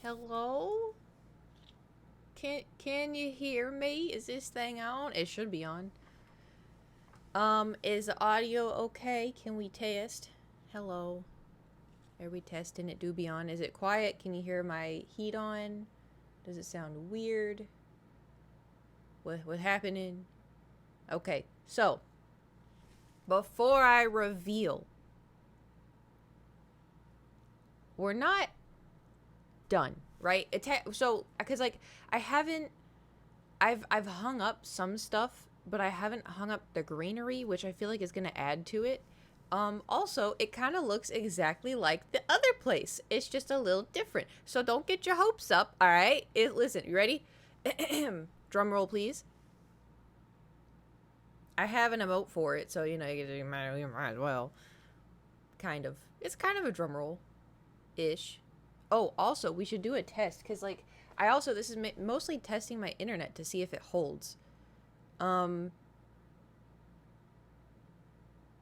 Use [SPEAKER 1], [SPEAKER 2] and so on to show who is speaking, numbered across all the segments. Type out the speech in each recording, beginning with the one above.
[SPEAKER 1] Hello? Can you hear me? Is this thing on? It should be on. Is the audio okay? Can we test? Hello. Are we testing it? Do be on. Is it quiet? Can you hear my heat on? Does it sound weird? What happening? Okay. So, before I reveal, we're not done, right? So cuz like I haven't I've hung up some stuff, but I haven't hung up the greenery, which I feel like is going to add to it. Also, it kind of looks exactly like the other place. It's just a little different. So don't get your hopes up, all right? Listen, you ready? Drum roll, please. I have an emote for it, so you know you might as well. Kind of. It's kind of a drum roll, ish. Oh, also, we should do a test because like this is mostly testing my internet to see if it holds. Um,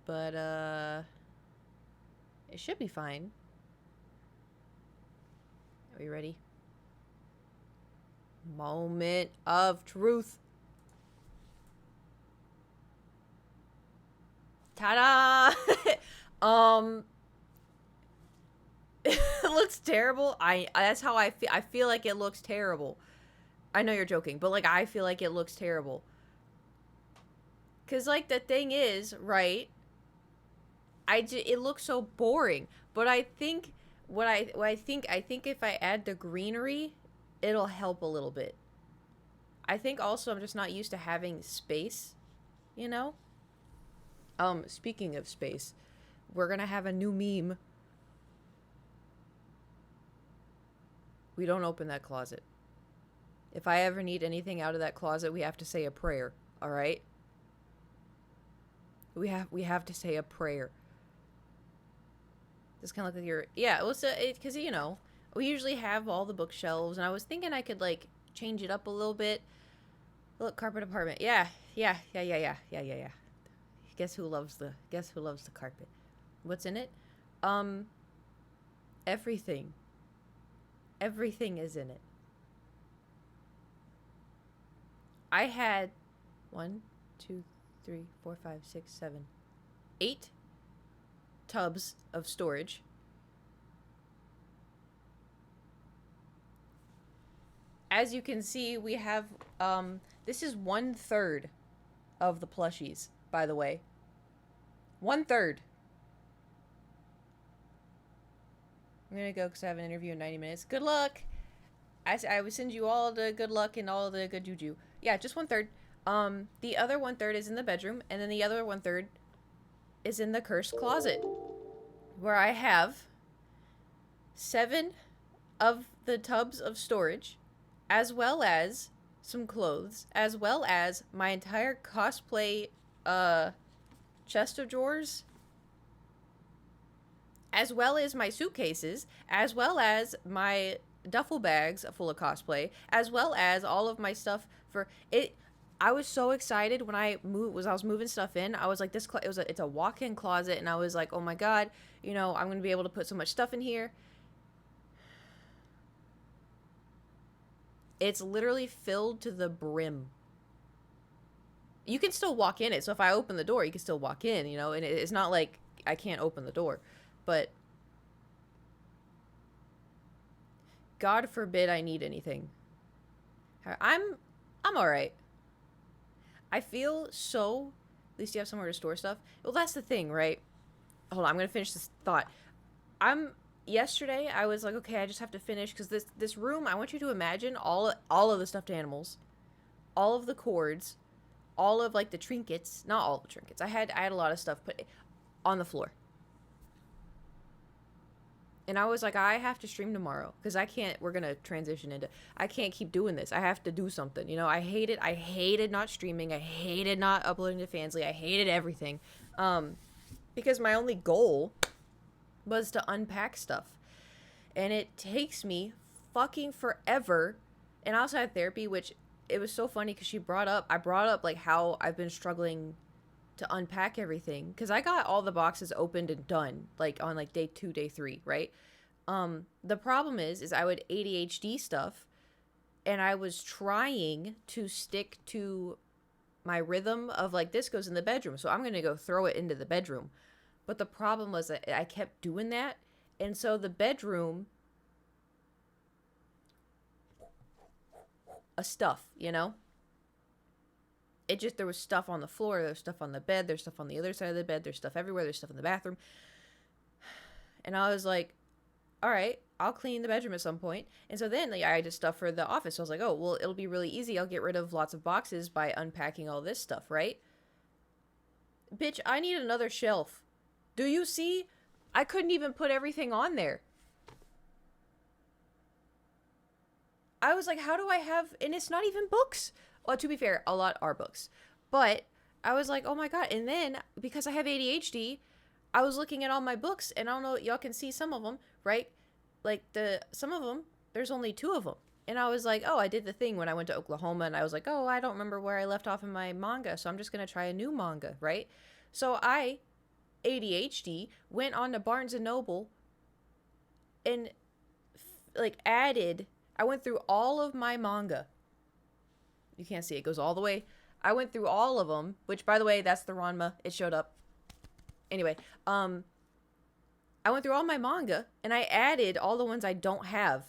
[SPEAKER 1] but it should be fine. Are we ready? Moment of truth. Ta-da! It looks terrible. I That's how I feel. I feel like it looks terrible. I know you're joking, but like I feel like it looks terrible. Cause like the thing is, right? It looks so boring. But I think I think if I add the greenery, it'll help a little bit. I think also I'm just not used to having space, you know? Speaking of space, we're gonna have a new meme. We don't open that closet. If I ever need anything out of that closet, we have to say a prayer, all right? We have to say a prayer. This kind of look like your well, it's because you know we usually have all the bookshelves, and I was thinking I could like change it up a little bit. Look, carpet apartment. Yeah. Guess who loves the carpet? What's in it? Um, everything. Everything is in it. I had 8 tubs of storage. As you can see, we have this is 1/3 of the plushies, by the way. 1/3. I'm gonna go because I have an interview in 90 minutes. Good luck. I would send you all the good luck and all the good juju. Yeah, just 1/3. The other 1/3 is in the bedroom, and then the other 1/3 is in the cursed closet, where I have 7 of the tubs of storage, as well as some clothes, as well as my entire cosplay chest of drawers, as well as my suitcases, as well as my duffel bags full of cosplay, as well as all of my stuff for it. I was so excited when I was moving stuff in. I was like, it's a walk-in closet, and I was like, oh my god, you know, I'm gonna be able to put so much stuff in here. It's literally filled to the brim. You can still walk in it, so if I open the door, you can still walk in, you know, and it's not like I can't open the door, but God forbid I need anything. I'm all right. I feel so. At least you have somewhere to store stuff. Well, that's the thing, right? Hold on, I'm gonna finish this thought. Yesterday I was like, okay, I just have to finish because this room. I want you to imagine all of the stuffed animals, all of the cords, all of like the trinkets. Not all the trinkets. I had a lot of stuff put on the floor. And I was like, I have to stream tomorrow because I can't. We're gonna transition into. I can't keep doing this. I have to do something. You know, I hated not streaming. I hated not uploading to Fansly. I hated everything, because my only goal was to unpack stuff, and it takes me fucking forever. And I also had therapy, which it was so funny because I brought up like how I've been struggling to unpack everything because I got all the boxes opened and done like on like day 2, day 3, right? The problem is I would ADHD stuff, and I was trying to stick to my rhythm of like, this goes in the bedroom, so I'm going to go throw it into the bedroom. But the problem was that I kept doing that, and so the bedroom, stuff, you know? It just, there was stuff on the floor, there's stuff on the bed, there's stuff on the other side of the bed, there's stuff everywhere, there's stuff in the bathroom. And I was like, all right, I'll clean the bedroom at some point. And so then I had stuff for the office. So I was like, oh, well, it'll be really easy. I'll get rid of lots of boxes by unpacking all this stuff, right? Bitch, I need another shelf. Do you see? I couldn't even put everything on there. I was like, how do I have, and it's not even books. Well, to be fair, a lot are books. But I was like, oh my God. And then because I have ADHD, I was looking at all my books, and I don't know, y'all can see some of them, right? Like some of them, there's only 2 of them. And I was like, oh, I did the thing when I went to Oklahoma, and I was like, oh, I don't remember where I left off in my manga, so I'm just going to try a new manga, right? So I, ADHD, went on to Barnes and Noble and like I went through all of my manga. You can't see it, goes all the way. I went through all of them, which by the way, that's the Ranma. It showed up. Anyway, I went through all my manga and I added all the ones I don't have.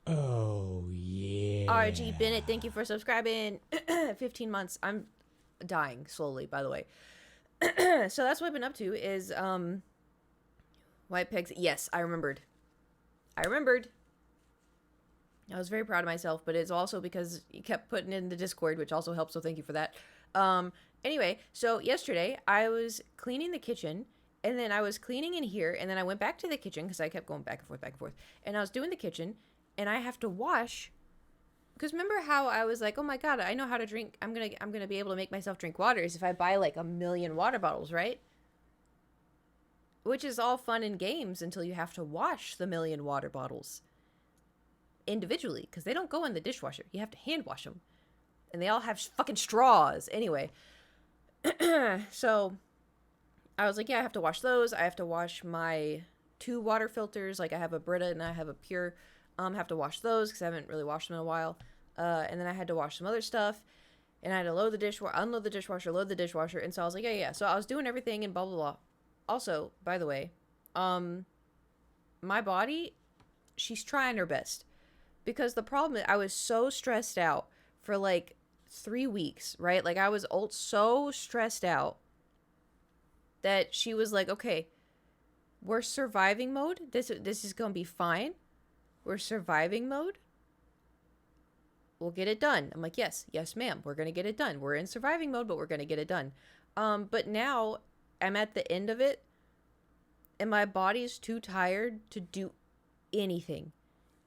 [SPEAKER 2] Oh, yeah.
[SPEAKER 1] RG Bennett, thank you for subscribing. 15 months. I'm dying slowly, by the way. So that's what I've been up to is, White Pegs. Yes, I remembered. I was very proud of myself, but it's also because you kept putting it in the Discord, which also helps, so thank you for that. Anyway, so yesterday I was cleaning the kitchen, and then I was cleaning in here, and then I went back to the kitchen because I kept going back and forth, and I was doing the kitchen, and I have to wash, because remember how I was like, oh my God, I know how to drink, I'm gonna be able to make myself drink water is if I buy like 1,000,000 water bottles, right? Which is all fun and games until you have to wash the 1,000,000 water bottles individually, because they don't go in the dishwasher. You have to hand wash them, and they all have fucking straws. Anyway, so I was like, yeah, I have to wash those. I have to wash my 2 water filters. Like I have a Brita and I have a Pure. Have to wash those because I haven't really washed them in a while. And then I had to wash some other stuff, and I had to load the dishwasher, unload the dishwasher, load the dishwasher. And so I was like, yeah. So I was doing everything and blah blah blah. Also, by the way, my body, she's trying her best. Because the problem is I was so stressed out for like 3 weeks, right? Like I was so stressed out that she was like, okay, we're surviving mode. This is going to be fine. We're surviving mode. We'll get it done. I'm like, yes, ma'am. We're going to get it done. We're in surviving mode, but we're going to get it done. But now I'm at the end of it, and my body's too tired to do anything.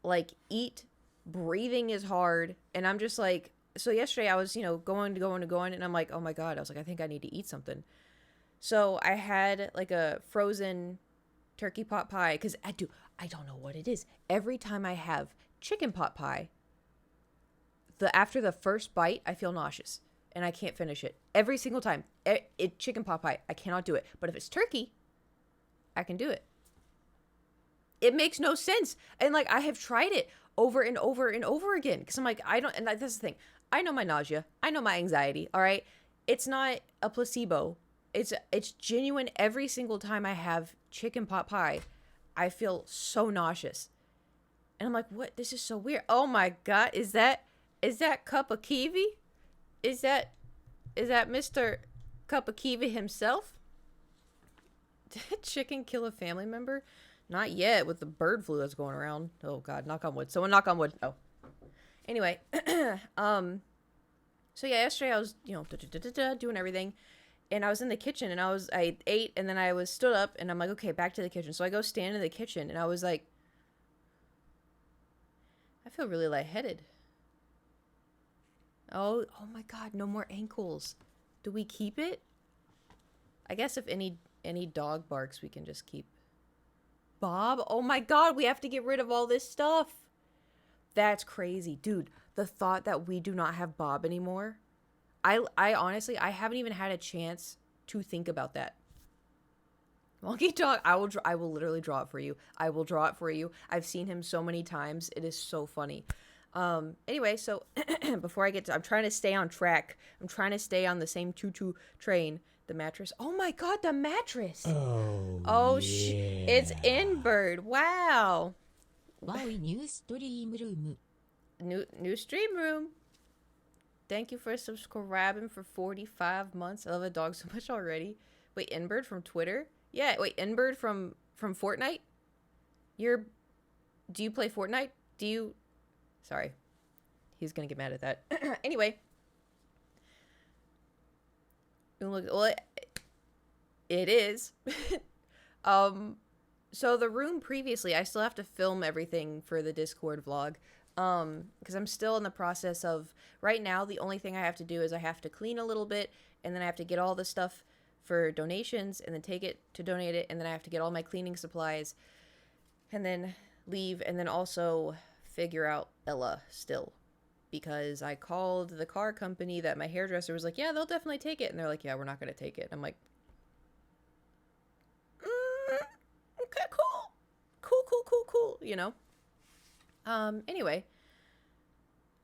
[SPEAKER 1] Like eat, breathing is hard, and I'm just like, so yesterday I was, going, and I'm like, oh my God, I was like, I think I need to eat something. So I had like a frozen turkey pot pie, because I don't know what it is. Every time I have chicken pot pie, after the first bite, I feel nauseous and I can't finish it. Every single time. Chicken pot pie, I cannot do it. But if it's turkey, I can do it. It makes no sense. And like I have tried it over and over and over again, because I'm like, and that's the thing. I know my nausea. I know my anxiety. All right. It's not a placebo. It's genuine. Every single time I have chicken pot pie, I feel so nauseous. And I'm like, what? This is so weird. Oh my God. Is that Cup of Kiwi? Is that Mr. Cup of Kiwi himself? Did chicken kill a family member? Not yet, with the bird flu that's going around. Oh God, knock on wood. Someone knock on wood. Oh. Anyway, so yeah, yesterday I was, doing everything, and I was in the kitchen, and I ate, and then I was stood up, and I'm like, okay, back to the kitchen. So I go stand in the kitchen, and I was like, I feel really lightheaded. Oh my God, no more ankles. Do we keep it? I guess if any dog barks, we can just keep. Bob, oh my God, we have to get rid of all this stuff. That's crazy. Dude, the thought that we do not have Bob anymore. I honestly, I haven't even had a chance to think about that. Monkey dog. I will literally draw it for you. I will draw it for you. I've seen him so many times. It is so funny. Anyway, so before I get to, I'm trying to stay on track. I'm trying to stay on the same choo-choo train. The mattress. Oh my god, the mattress.
[SPEAKER 2] Oh, yeah.
[SPEAKER 1] It's Inbird. Wow.
[SPEAKER 3] Wowie new stream room.
[SPEAKER 1] New stream room. Thank you for subscribing for 45 months. I love a dog so much already. Wait, Inbird from Twitter? Yeah, wait, Inbird from Fortnite? Do you play Fortnite? Sorry. He's gonna get mad at that. Anyway. Well, it is. So the room previously, I still have to film everything for the Discord vlog. Because I'm still in the process of, right now, the only thing I have to do is I have to clean a little bit, and then I have to get all the stuff for donations, and then take it to donate it, and then I have to get all my cleaning supplies, and then leave, and then also figure out Ella still. Because I called the car company that my hairdresser was like, yeah, they'll definitely take it. And they're like, yeah, we're not going to take it. I'm like, okay, cool, you know? Anyway,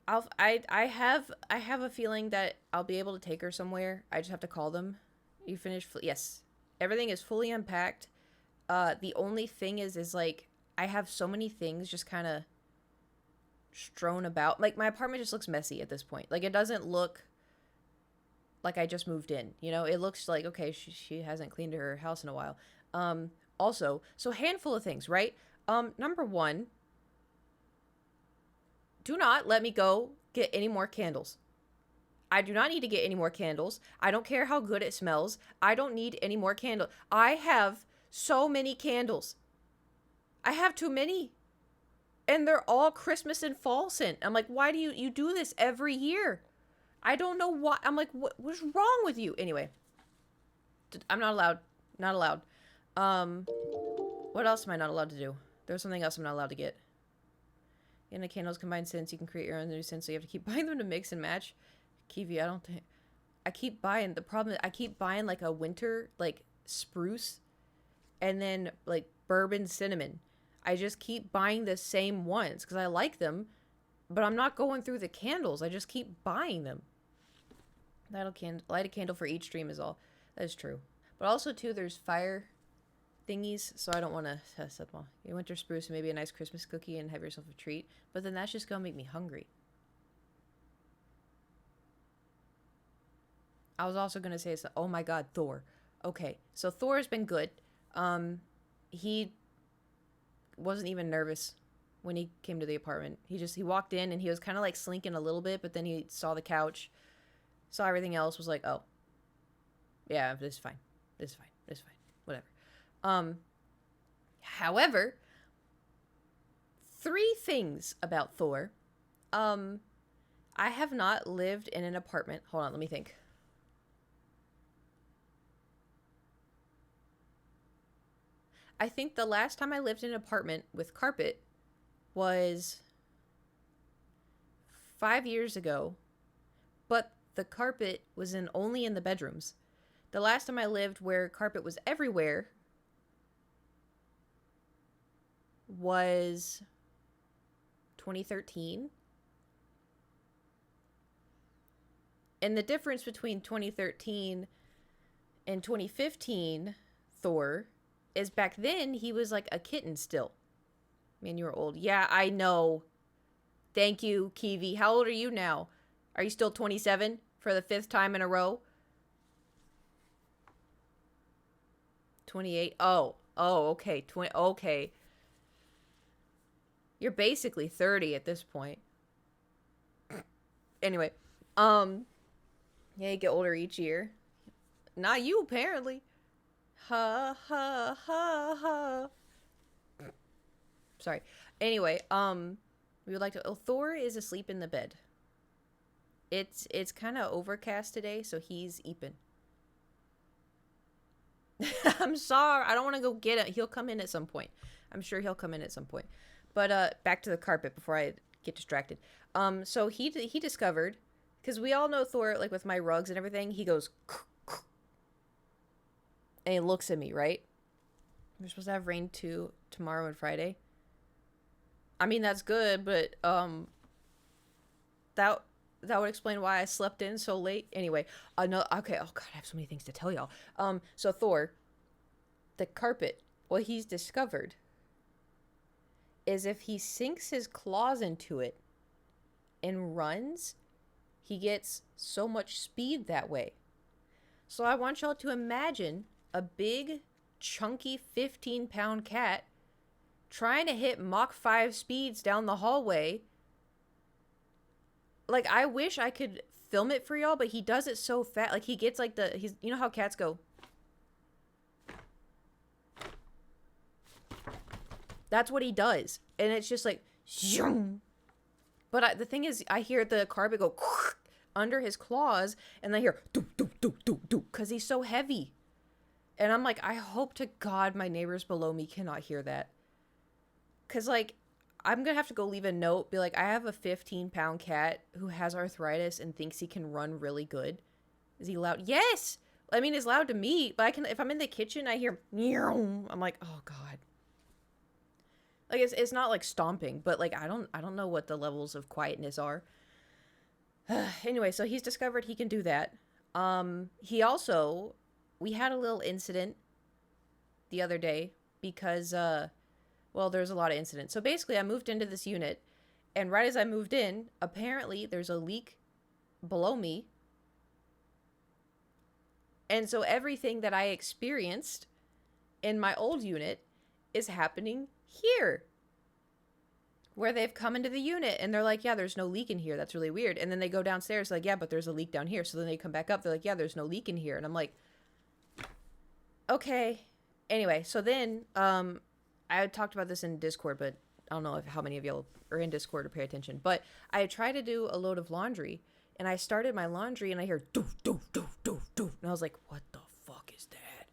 [SPEAKER 1] I have a feeling that I'll be able to take her somewhere. I just have to call them. You finished? Yes. Everything is fully unpacked. The only thing is like, I have so many things just kind of strewn about. Like, my apartment just looks messy at this point. Like, it doesn't look like I just moved in, you know? It looks like, okay, she hasn't cleaned her house in a while. Also, so handful of things, right? Number one, do not let me go get any more candles. I do not need to get any more candles. I don't care how good it smells. I don't need any more candles. I have so many candles. I have too many. And they're all Christmas and fall scent. I'm like, why do you do this every year? I don't know why. I'm like, what's wrong with you? Anyway, I'm not allowed. Not allowed. What else am I not allowed to do? There's something else I'm not allowed to get. In the candles combine scents, you can create your own new scents, so you have to keep buying them to mix and match. Kiwi, I don't think... I keep buying... The problem is I keep buying, like, a winter, like, spruce, and then, like, bourbon cinnamon. I just keep buying the same ones, because I like them, but I'm not going through the candles. I just keep buying them. Light a candle for each stream is all. That is true. But also, too, there's fire thingies, so I don't want to set them all. You winter spruce and maybe a nice Christmas cookie and have yourself a treat, but then that's just gonna make me hungry. I was also gonna say, oh my god, Thor. Okay, so Thor's been good. He wasn't even nervous when he came to the apartment. He walked in and he was kind of like slinking a little bit, but then he saw the couch, saw everything else, was like, oh, yeah, this is fine. Whatever. However, 3 things about Thor. I have not lived in an apartment. Hold on, let me think. I think the last time I lived in an apartment with carpet was 5 years ago, but the carpet was only in the bedrooms. The last time I lived where carpet was everywhere was 2013. And the difference between 2013 and 2015 Thor is back then he was like a kitten still. Man, you were old. Yeah, I know. Thank you, Kiwi. How old are you now? Are you still 27 for the 5th time in a row? 28. Oh, okay. Okay. You're basically 30 at this point. Anyway, yeah, you get older each year. Not you, apparently. Ha ha ha ha. Sorry. Anyway, we would like to. Oh, Thor is asleep in the bed. It's kind of overcast today, so he's eeping. I'm sorry. I don't want to go get it. He'll come in at some point. I'm sure he'll come in at some point. But back to the carpet before I get distracted. So he discovered, because we all know Thor, like with my rugs and everything, he goes, and he looks at me, right? We're supposed to have rain too tomorrow and Friday. I mean, that's good, but that would explain why I slept in so late. Anyway, no, okay. Oh god, I have so many things to tell y'all. So Thor, the carpet, what he's discovered is if he sinks his claws into it and runs, he gets so much speed that way. So I want y'all to imagine a big, chunky 15-pound cat trying to hit Mach 5 speeds down the hallway. Like, I wish I could film it for y'all, but he does it so fast. Like, he gets like he's, you know how cats go. That's what he does. And it's just like, zoom. But the thing is, I hear the carpet go under his claws, and I hear do do do do do because he's so heavy. And I'm like, I hope to God my neighbors below me cannot hear that. Because, like, I'm going to have to go leave a note, be like, I have a 15-pound cat who has arthritis and thinks he can run really good. Is he loud? Yes! I mean, he's loud to me, but I can, if I'm in the kitchen, I hear meow. I'm like, oh God. Like, it's not like stomping, but like, I don't know what the levels of quietness are. Anyway, so he's discovered he can do that. He also, we had a little incident the other day because, well, there's a lot of incidents. So basically, I moved into this unit, and right as I moved in, apparently there's a leak below me. And so everything that I experienced in my old unit is happening here. Where they've come into the unit, and they're like, yeah, there's no leak in here. That's really weird. And then they go downstairs, like, yeah, but there's a leak down here. So then they come back up. They're like, yeah, there's no leak in here. And I'm like, okay. Anyway, so then, I talked about this in Discord, but I don't know how many of y'all are in Discord or pay attention. But I tried to do a load of laundry, and I started my laundry, and I hear doof, doof, doof, doof, doof. And I was like, what the fuck is that?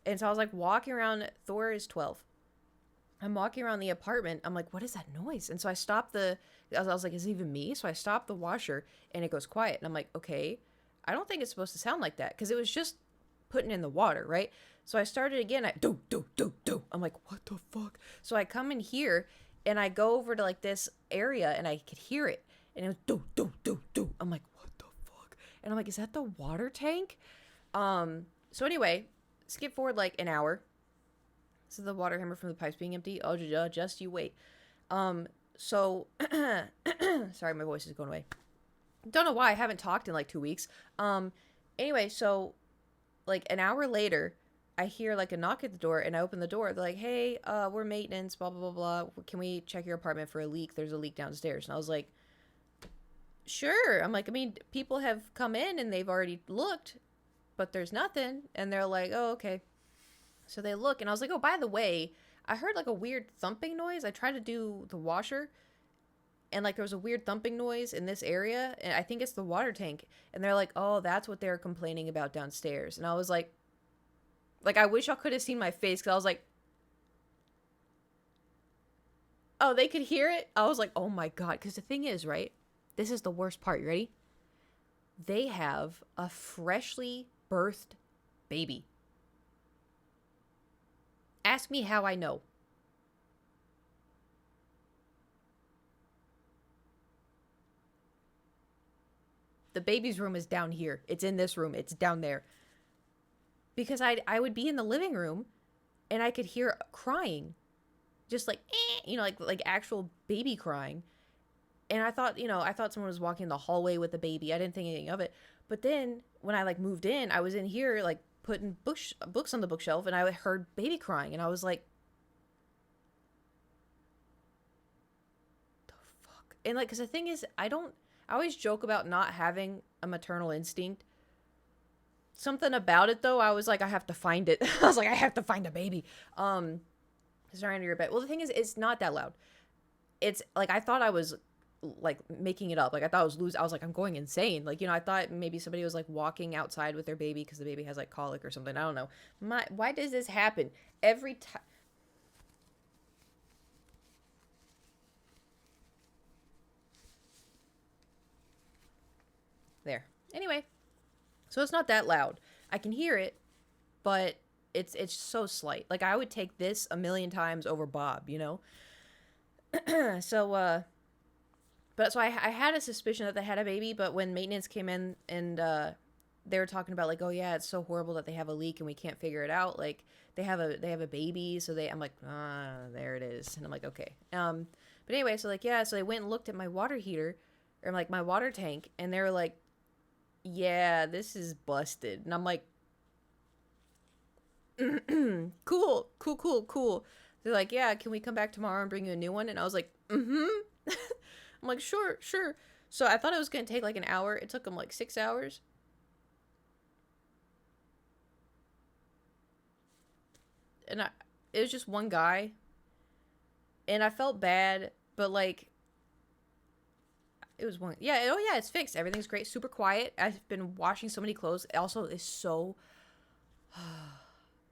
[SPEAKER 1] And so I was like walking around. Thor is 12. I'm walking around the apartment. I'm like, what is that noise? And so I stopped I was like, is it even me? So I stopped the washer, and it goes quiet. And I'm like, okay, I don't think it's supposed to sound like that, because it was just putting in the water, right? So I started again. Do. I'm like, what the fuck? So I come in here, and I go over to like this area, and I could hear it, and it was do. I'm like, what the fuck? And I'm like, is that the water tank? So anyway, skip forward like an hour. So the water hammer from the pipes being empty. Oh, just you wait. So sorry, my voice is going away. Don't know why I haven't talked in like 2 weeks. Anyway, so like an hour later, I hear like a knock at the door, and I open the door. They're like, hey, we're maintenance, blah, blah, blah, blah. Can we check your apartment for a leak? There's a leak downstairs. And I was like, sure. I'm like, I mean, people have come in and they've already looked, but there's nothing. And they're like, oh, okay. So they look, and I was like, oh, by the way, I heard like a weird thumping noise. I tried to do the washer, and like there was a weird thumping noise in this area, and I think it's the water tank. And they're like, oh, that's what they're complaining about downstairs. And I was like, I wish y'all could have seen my face, because I was like, oh, they could hear it? I was like, oh my God. Because the thing is, right, this is the worst part. You ready? They have a freshly birthed baby. Ask me how I know. The baby's room is down here. It's in this room. It's down there. Because I would be in the living room, and I could hear crying. Just like, like actual baby crying. And I thought someone was walking in the hallway with the baby. I didn't think anything of it. But then when I like moved in, I was in here like putting books on the bookshelf, and I heard baby crying, and I was like, the fuck? And like, because the thing is, I always joke about not having a maternal instinct. Something about it though, I was like, I have to find it. I was like, I have to find a baby. Sorry, under your bed. Well, the thing is, it's not that loud. It's like, I thought I was like making it up. Like I thought I was like, I'm going insane. Like, I thought maybe somebody was like walking outside with their baby because the baby has like colic or something. I don't know. Why does this happen every time? There. Anyway, so it's not that loud. I can hear it, but it's so slight. Like I would take this a million times over Bob, you know? So but so I had a suspicion that they had a baby, but when maintenance came in and they were talking about like, oh yeah, it's so horrible that they have a leak and we can't figure it out. Like they have a baby, so I'm like, there it is. And I'm like, okay. But anyway, so like yeah, so they went and looked at my water heater or like my water tank, and they were like, yeah, this is busted. And I'm like, cool. They're like, yeah, can we come back tomorrow and bring you a new one? And I was like, I'm like, sure. So I thought it was going to take like an hour. It took them like 6 hours. And it was just one guy. And I felt bad, but like, it was one. Yeah, oh yeah, it's fixed. Everything's great. Super quiet. I've been washing so many clothes. It also is so...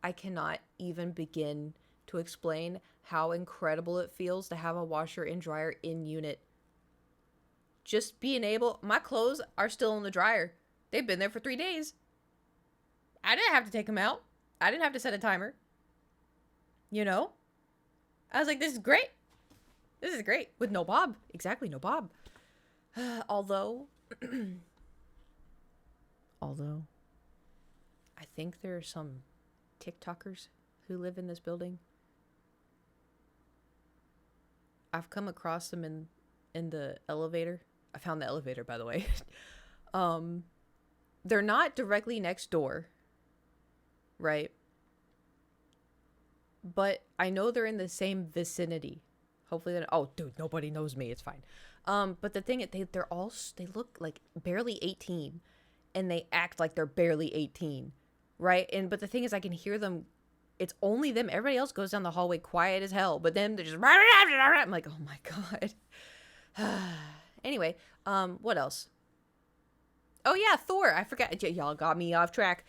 [SPEAKER 1] I cannot even begin to explain how incredible it feels to have a washer and dryer in unit. Just being able... My clothes are still in the dryer. They've been there for 3 days. I didn't have to take them out. I didn't have to set a timer. You know? I was like, this is great. This is great. With no Bob. Exactly, no Bob. Although, I think there are some TikTokers who live in this building. I've come across them in the elevator. I found the elevator, by the way. They're not directly next door, right? But I know they're in the same vicinity. Hopefully, oh, dude, nobody knows me. It's fine. But the thing is, they look like barely 18, and they act like they're barely 18, right? But the thing is, I can hear them. It's only them. Everybody else goes down the hallway quiet as hell, but then they're just... I'm like, oh my god. Anyway, what else? Oh yeah, Thor. I forgot. Y'all got me off track.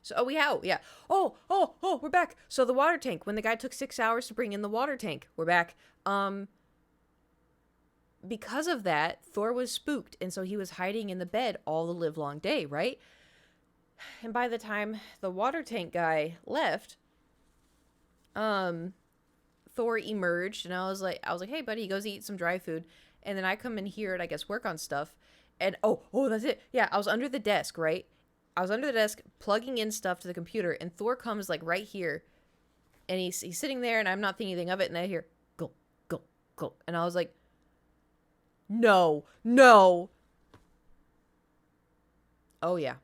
[SPEAKER 1] So, we're back. So the water tank, when the guy took 6 hours to bring in the water tank, we're back. Because of that, Thor was spooked, and so he was hiding in the bed all the livelong day, right? And by the time the water tank guy left, Thor emerged, and I was like, hey buddy, he goes eat some dry food. And then I come in here and I guess work on stuff. And oh, that's it. Yeah, I was under the desk, right? I was under the desk plugging in stuff to the computer, and Thor comes like right here, and he's sitting there, and I'm not thinking anything of it, and I hear go, and I was like, no. Oh yeah,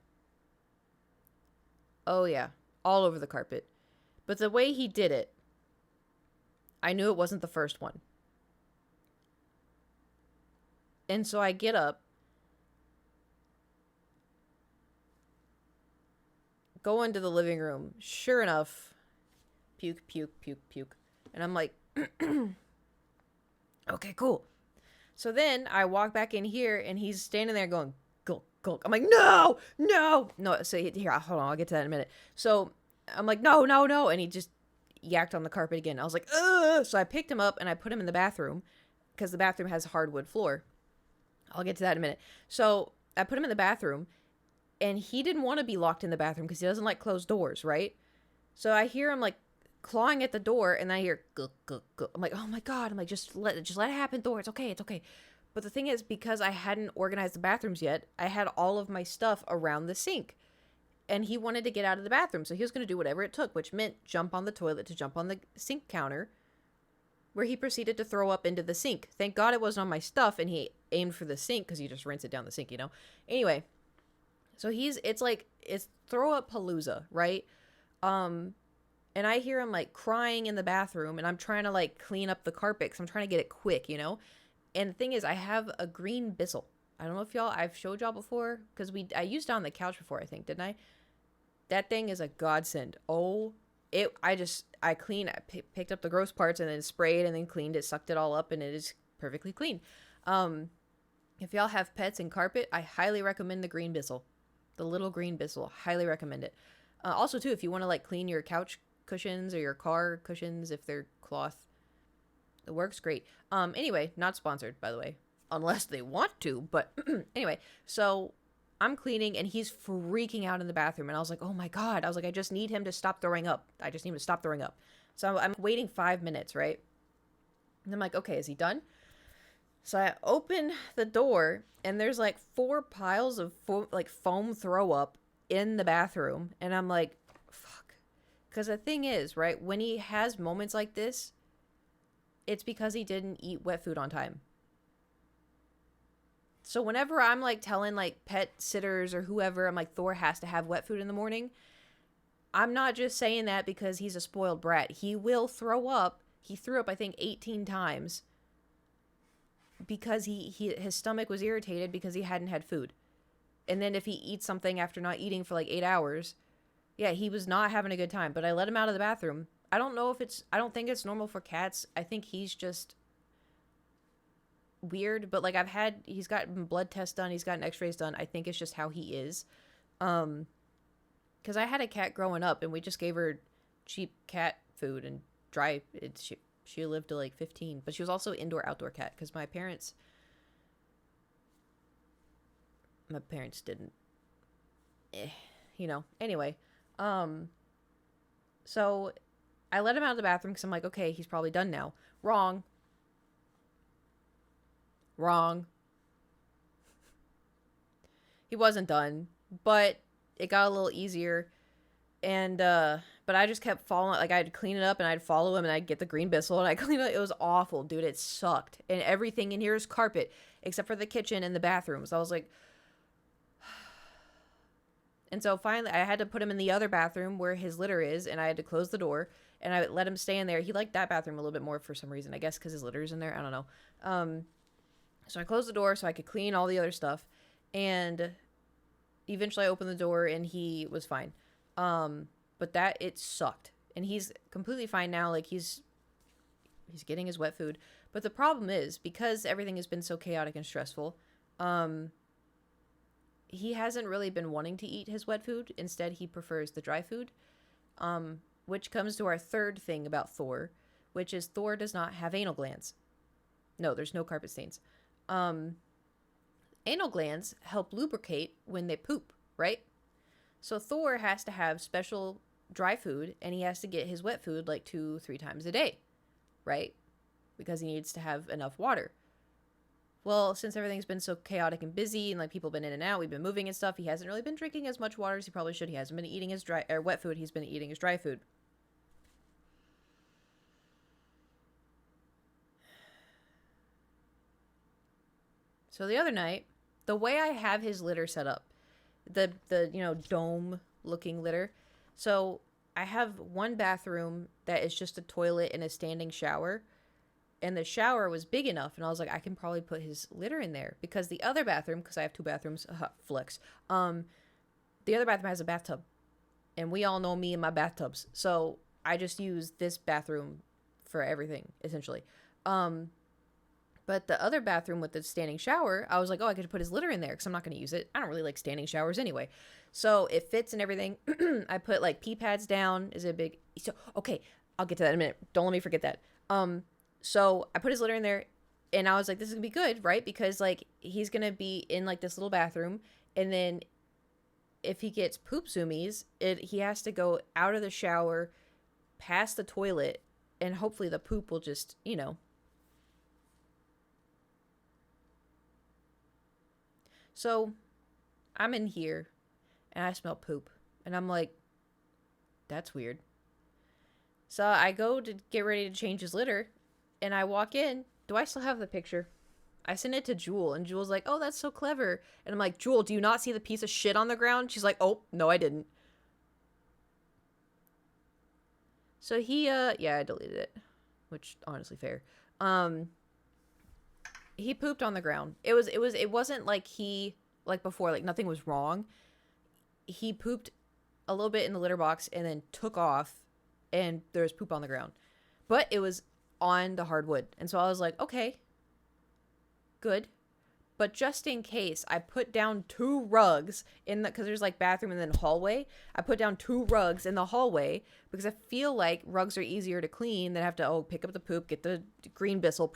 [SPEAKER 1] all over the carpet. But the way he did it, I knew it wasn't the first one. And so I get up, go into the living room. Sure enough, puke. And I'm like, okay, cool. So then I walk back in here, and he's standing there going, gulk. I'm like, no. So here, hold on, I'll get to that in a minute. So I'm like, no. And he just yacked on the carpet again. I was like, ugh. So I picked him up and I put him in the bathroom, because the bathroom has hardwood floor. I'll get to that in a minute. So I put him in the bathroom, and he didn't want to be locked in the bathroom because he doesn't like closed doors, right? So I hear him like clawing at the door, and I hear gulk. I'm like, oh my god. I'm like, just let it happen, Thor. It's okay. But the thing is, because I hadn't organized the bathrooms yet, I had all of my stuff around the sink. And he wanted to get out of the bathroom, so he was going to do whatever it took, which meant jump on the toilet to jump on the sink counter, where he proceeded to throw up into the sink. Thank God it wasn't on my stuff, and he aimed for the sink, because you just rinse it down the sink, you know? Anyway, so it's throw up palooza, right? And I hear him like crying in the bathroom, and I'm trying to like clean up the carpet, because I'm trying to get it quick, you know? And the thing is, I have a green Bissell. I don't know if I've showed y'all before, because I used it on the couch before, I think, didn't I? That thing is a godsend. I picked up the gross parts and then sprayed and then cleaned it, sucked it all up, and it is perfectly clean. If y'all have pets and carpet, I highly recommend the green Bissell. The little green Bissell. Highly recommend it. Also, too, if you want to like clean your couch cushions or your car cushions, if they're cloth, it works great. Anyway, not sponsored, by the way, unless they want to. But anyway, so I'm cleaning and he's freaking out in the bathroom. And I was like, oh my God. I was like, I just need him to stop throwing up. I just need him to stop throwing up. So I'm waiting 5 minutes, right? And I'm like, okay, is he done? So I open the door and there's like 4 piles of foam throw up in the bathroom. And I'm like, fuck. Because the thing is, right, when he has moments like this, it's because he didn't eat wet food on time. So whenever I'm like telling like pet sitters or whoever, I'm like, Thor has to have wet food in the morning, I'm not just saying that because he's a spoiled brat. He will throw up. He threw up, I think, 18 times because his stomach was irritated because he hadn't had food. And then if he eats something after not eating for like 8 hours, yeah, he was not having a good time. But I let him out of the bathroom. I don't think it's normal for cats. I think he's just weird. But like he's gotten blood tests done. He's gotten x-rays done. I think it's just how he is. Because I had a cat growing up and we just gave her cheap cat food and dry. She lived to like 15. But she was also indoor-outdoor cat because my parents didn't. Anyway. So I let him out of the bathroom because I'm like, okay, he's probably done now. Wrong. He wasn't done, but it got a little easier. And, but I just kept following, like I'd clean it up and I'd follow him and I'd get the green Bissell and I'd clean it. It was awful, dude. It sucked. And everything in here is carpet except for the kitchen and the bathrooms. I was like, and so finally I had to put him in the other bathroom where his litter is, and I had to close the door, and I let him stay in there. He liked that bathroom a little bit more for some reason, I guess because his litter is in there. I don't know. So I closed the door so I could clean all the other stuff, and eventually I opened the door and he was fine. But it sucked, and he's completely fine now. Like he's getting his wet food. But the problem is, because everything has been so chaotic and stressful, he hasn't really been wanting to eat his wet food. Instead, he prefers the dry food, which comes to our third thing about Thor, which is Thor does not have anal glands. No, there's no carpet stains. Anal glands help lubricate when they poop, right? So Thor has to have special dry food, and he has to get his wet food like 2-3 times a day, right? Because he needs to have enough water. Well, since everything's been so chaotic and busy and like people have been in and out, we've been moving and stuff, he hasn't really been drinking as much water as he probably should. He hasn't been eating his wet food. He's been eating his dry food. So the other night, the way I have his litter set up, the dome looking litter. So I have one bathroom that is just a toilet and a standing shower. And the shower was big enough, and I was like, I can probably put his litter in there, because the other bathroom, because I have 2 bathrooms, flex. The other bathroom has a bathtub, and we all know me and my bathtubs, so I just use this bathroom for everything essentially. But the other bathroom with the standing shower, I was like, oh, I could put his litter in there because I'm not going to use it. I don't really like standing showers anyway, so it fits and everything. I put like pee pads down. Is it a big? So okay, I'll get to that in a minute. Don't let me forget that. So I put his litter in there, and I was like, this is gonna be good, right? Because like he's gonna be in like this little bathroom, and then if he gets poop zoomies, he has to go out of the shower, past the toilet, and hopefully the poop will just, So I'm in here, and I smell poop, and I'm like, that's weird. So I go to get ready to change his litter, and I walk in. Do I still have the picture? I sent it to Jewel, and Jewel's like, oh, that's so clever. And I'm like, Jewel, do you not see the piece of shit on the ground? She's like, oh, no, I didn't. So I deleted it, which honestly fair. He pooped on the ground. It wasn't like like before, like nothing was wrong. He pooped a little bit in the litter box and then took off, and there was poop on the ground. But it was on the hardwood. And so I was like, okay, good. But just in case, I put down 2 rugs because there's like bathroom and then hallway. I put down 2 rugs in the hallway because I feel like rugs are easier to clean than have to, pick up the poop, get the green Bissell,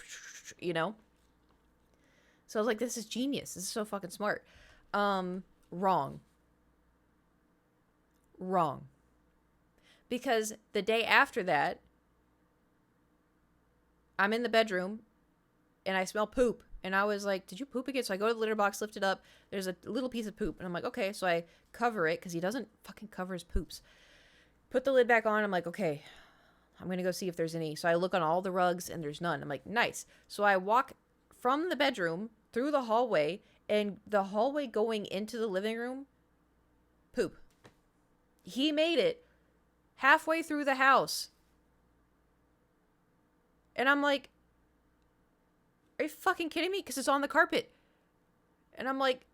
[SPEAKER 1] So I was like, this is genius. This is so fucking smart. Wrong. Wrong. Because the day after that, I'm in the bedroom and I smell poop. And I was like, did you poop again? So I go to the litter box, lift it up. There's a little piece of poop. And I'm like, okay. So I cover it because he doesn't fucking cover his poops. Put the lid back on. I'm like, okay, I'm going to go see if there's any. So I look on all the rugs and there's none. I'm like, nice. So I walk from the bedroom through the hallway, and the hallway going into the living room, poop. He made it halfway through the house. And I'm like, are you fucking kidding me? Because it's on the carpet. And I'm like,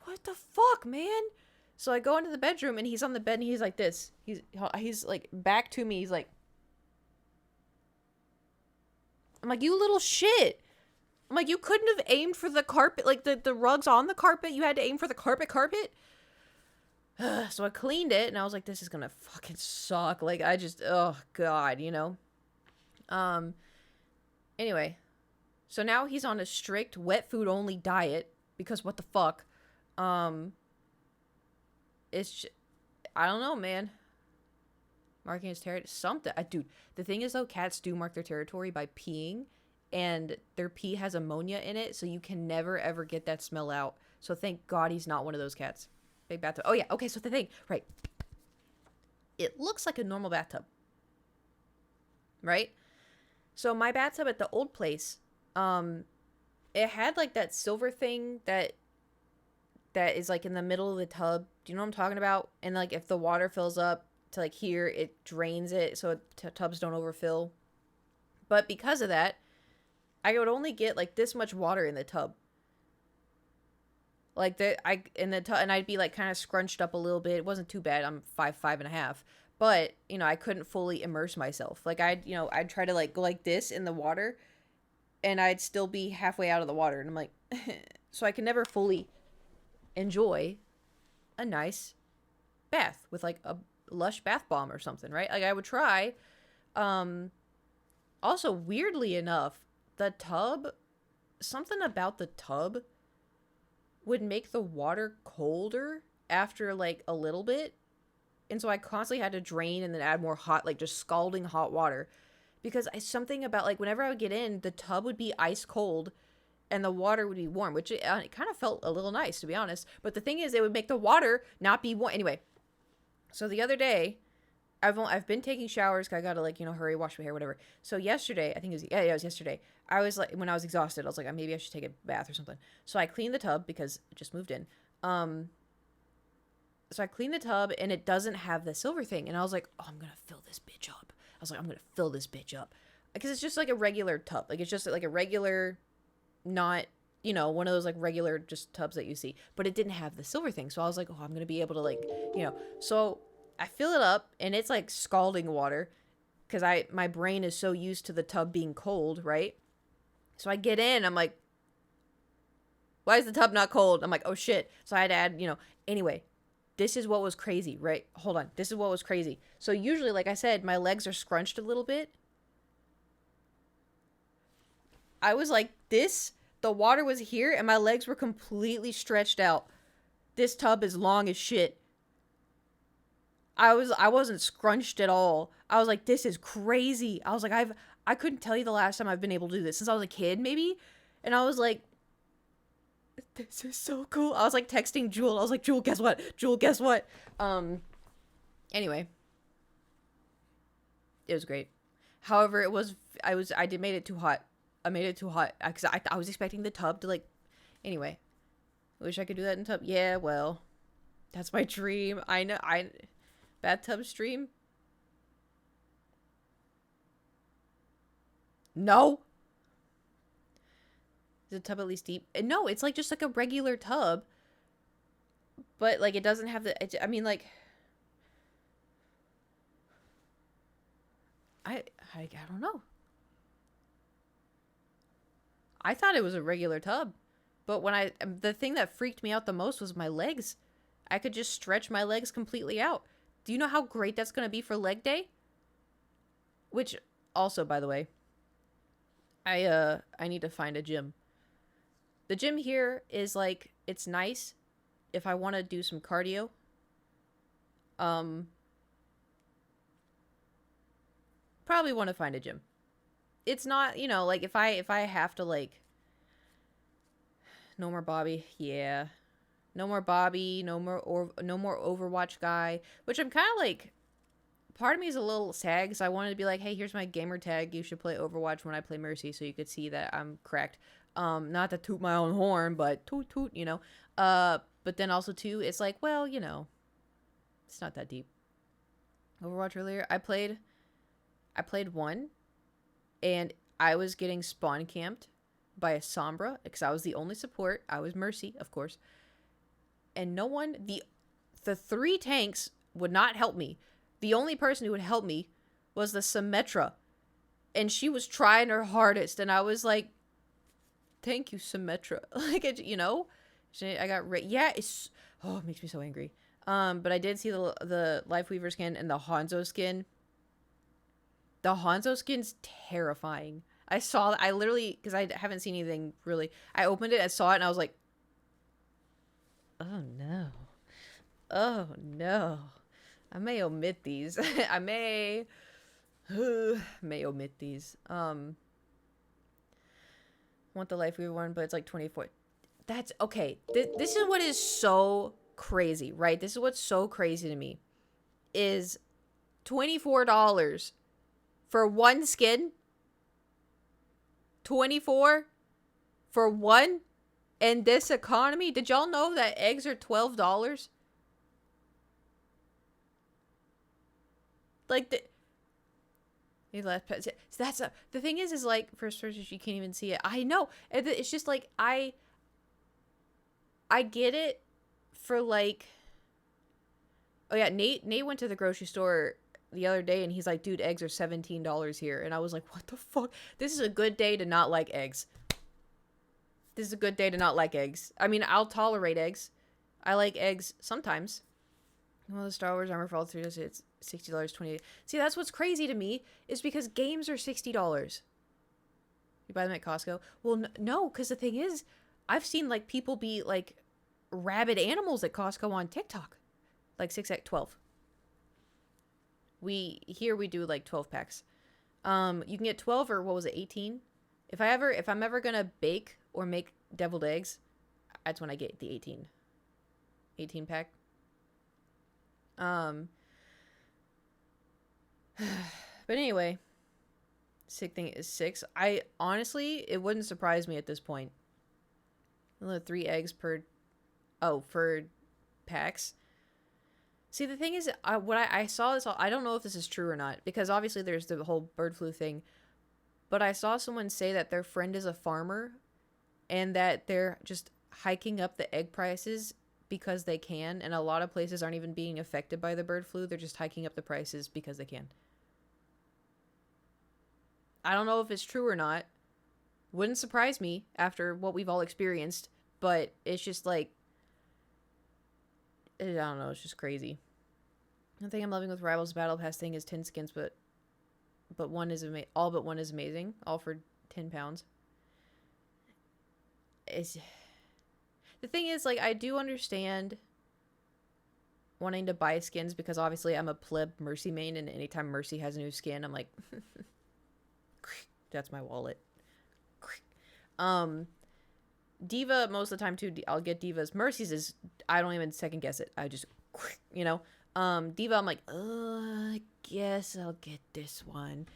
[SPEAKER 1] what the fuck, man? So I go into the bedroom and he's on the bed and he's like this. He's like back to me. He's like, I'm like, you little shit. I'm like, you couldn't have aimed for the carpet, like the rugs on the carpet. You had to aim for the carpet. So I cleaned it and I was like, this is gonna fucking suck. Like, I just, oh God, you know? Anyway, so now he's on a strict wet food only diet because what the fuck? It's, I don't know, man. Marking his territory, something. Dude, the thing is though, cats do mark their territory by peeing, and their pee has ammonia in it, so you can never ever get that smell out. So thank God he's not one of those cats. Big bathtub. Oh yeah, okay, so the thing, right. It looks like a normal bathtub. Right? So my bathtub at the old place, it had like that silver thing that is like in the middle of the tub. Do you know what I'm talking about? And like if the water fills up to like here, it drains it so tubs don't overfill. But because of that, I would only get like this much water in the tub. Like and I'd be like kind of scrunched up a little bit. It wasn't too bad. I'm 5'5.5", but you know, I couldn't fully immerse myself. Like I'd try to like go like this in the water, and I'd still be halfway out of the water, and I'm like, so I can never fully enjoy a nice bath with like a Lush bath bomb or something, right? Like I would try. Also, weirdly enough, the tub, something about the tub would make the water colder after like a little bit. And so I constantly had to drain and then add more hot, like just scalding hot water, because something about like whenever I would get in, the tub would be ice cold and the water would be warm, which it kind of felt a little nice, to be honest. But the thing is, it would make the water not be warm. Anyway, so the other day, I've been taking showers. 'Cause I gotta like, you know, hurry, wash my hair, whatever. So yesterday, I think it was yesterday. I was like, when I was exhausted, I was like, maybe I should take a bath or something. So I cleaned the tub because I just moved in. So I cleaned the tub and it doesn't have the silver thing. And I was like, oh, I'm gonna fill this bitch up. I was like, I'm gonna fill this bitch up because it's just like a regular tub. Like it's just like a regular, not, you know, one of those like regular just tubs that you see. But it didn't have the silver thing. So I was like, oh, I'm gonna be able to like, you know. So I fill it up and it's like scalding water because my brain is so used to the tub being cold, right? So I get in, I'm like, why is the tub not cold? I'm like, oh shit. So I had to add, you know, anyway, this is what was crazy, right? Hold on. This is what was crazy. So usually, like I said, my legs are scrunched a little bit. I was like this, the water was here and my legs were completely stretched out. This tub is long as shit. I wasn't scrunched at all. I was like, this is crazy. I was like, I couldn't tell you the last time I've been able to do this since I was a kid, maybe. And I was like, this is so cool. I was like texting Jewel. I was like, Jewel, guess what? Jewel, guess what? Anyway, it was great. However, I did made it too hot. I made it too hot because I was expecting the tub to like. Anyway, I wish I could do that in tub. Yeah, well, that's my dream. I know. Bathtub stream? No. Is the tub at least deep? No, it's like just like a regular tub. But like it doesn't have the, I mean like, I don't know. I thought it was a regular tub. But when the thing that freaked me out the most was my legs. I could just stretch my legs completely out. Do you know how great that's going to be for leg day? Which also, by the way, I need to find a gym. The gym here is like, it's nice, if I want to do some cardio, probably want to find a gym. It's not, like if I have to like no more Bobby, yeah. No more Bobby, no more Overwatch guy, which I'm kind of like part of me is a little sad because I wanted to be like, hey, here's my gamer tag. You should play Overwatch when I play Mercy so you could see that I'm correct. Not to toot my own horn, but toot toot, but then also too, it's like, well, it's not that deep. Overwatch earlier, I played one, and I was getting spawn camped by a Sombra because I was the only support. I was Mercy, of course, and no one, the 3 tanks would not help me. The only person who would help me was the Symmetra, and she was trying her hardest, and I was like, thank you, Symmetra. Like, I got yeah, it makes me so angry. But I did see the Lifeweaver skin and the Hanzo skin. The Hanzo skin's terrifying. I literally, because I haven't seen anything really. I opened it, I saw it, and I was like, oh no. Oh no. I may omit these. I may omit these. Want the Lifeweaver one, but it's like 24. That's okay. This is what is so crazy, right? This is what's so crazy to me is $24 for one skin. 24 for one in this economy. Did y'all know that eggs are $12? Like the thing is like first person you can't even see it. I know it's just like I get it for like, oh yeah, Nate went to the grocery store the other day and he's like, dude, eggs are $17 here, and I was like, what the fuck? This is a good day to not like eggs. This is a good day to not like eggs. I mean, I'll tolerate eggs. I like eggs sometimes. Well, the Star Wars Armor Fall 3, it's $60, $28. See, that's what's crazy to me, is because games are $60. You buy them at Costco? Well, no, because the thing is, I've seen, like, people be, like, rabid animals at Costco on TikTok. Like, 6x12. We do, like, 12 packs. You can get 12 or, what was it, 18? If I'm ever gonna bake or make deviled eggs, that's when I get the 18 pack. But anyway, sick thing is 6. I honestly, it wouldn't surprise me at this point. 3 eggs for packs. See, the thing is, I saw this, I don't know if this is true or not, because obviously there's the whole bird flu thing, but I saw someone say that their friend is a farmer and that they're just hiking up the egg prices because they can, and a lot of places aren't even being affected by the bird flu. They're just hiking up the prices because they can. I don't know if it's true or not. Wouldn't surprise me after what we've all experienced, but it's just like, I don't know, it's just crazy. The thing I'm loving with Rivals Battle Pass thing is 10 skins, but one is all but one is amazing, all for £10. The thing is, like, I do understand wanting to buy skins because obviously I'm a pleb Mercy main, and anytime Mercy has a new skin, I'm like, that's my wallet. D.Va, most of the time too, I'll get D.Va's. Mercy's is, I don't even second guess it. I just, D.Va, I'm like, I guess I'll get this one.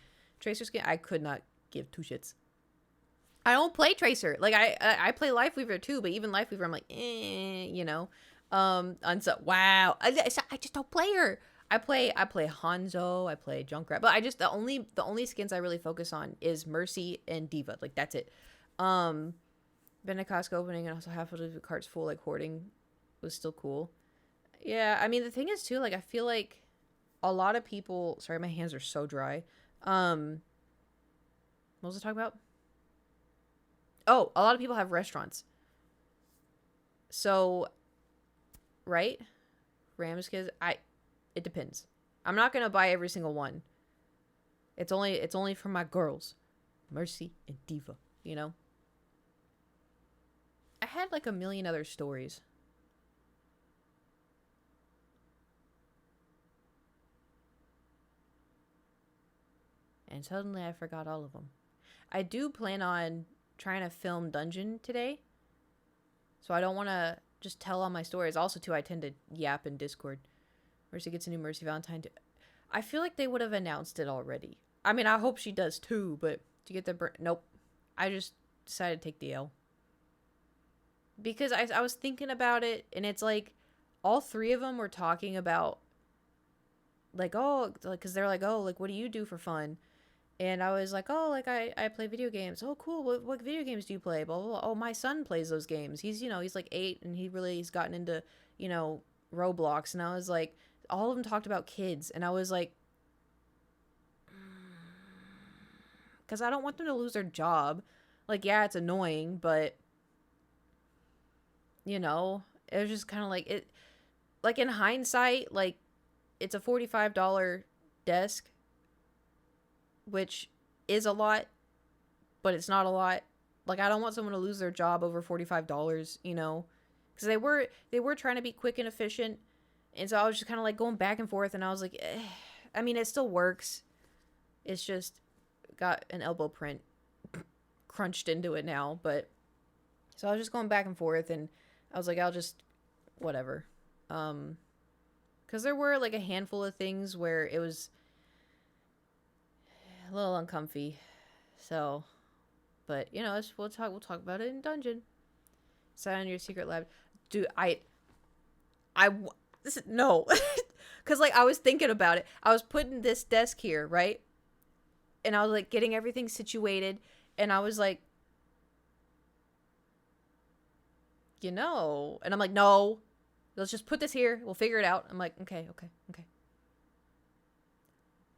[SPEAKER 1] Tracer skin, I could not give 2 shits. I don't play Tracer. Like, I play Lifeweaver too, but even Lifeweaver, I'm like, wow. I just don't play her. I play Hanzo, I play Junkrat, but the only skins I really focus on is Mercy and D.Va. Like, that's it. Been to Costco opening and also half of the carts full, like, hoarding was still cool. Yeah, I mean, the thing is too, like, I feel like a lot of people, sorry, my hands are so dry. What was I talking about? Oh, a lot of people have restaurants. So, right? Rams kids, it depends. I'm not gonna buy every single one. It's only for my girls, Mercy and D.Va. I had like a million other stories. and suddenly I forgot all of them. I do plan on trying to film Dungeon today, so I don't want to just tell all my stories. Also, too, I tend to yap in Discord. Mercy gets a new Mercy Valentine. I feel like they would have announced it already. I mean, I hope she does too, but to get the... Nope. I just decided to take the L. Because I was thinking about it, and it's like, all three of them were talking about, like, oh, like, because they're like, oh, like, what do you do for fun? And I was like, oh, like, I play video games. Oh, cool. What video games do you play? Blah, blah, blah. Oh, my son plays those games. He's, he's like 8, and he's gotten into, Roblox. And I was like, all of them talked about kids. And I was like, because I don't want them to lose their job. Like, yeah, it's annoying, but, it was just kind of like, it, like, in hindsight, like, it's a $45 desk, which is a lot, but it's not a lot. Like, I don't want someone to lose their job over $45, because they were trying to be quick and efficient, and so I was just kind of like going back and forth, and I was like, I mean, it still works. It's just got an elbow print crunched into it now, but so I was just going back and forth, and I was like, I'll just whatever, because there were like a handful of things where it was a little uncomfy, so, but we'll talk about it in Dungeon. Sign on your secret lab, dude. No, because like I was thinking about it. I was putting this desk here, right, and I was like getting everything situated, and I was like, and I'm like, no, let's just put this here. We'll figure it out. I'm like, okay.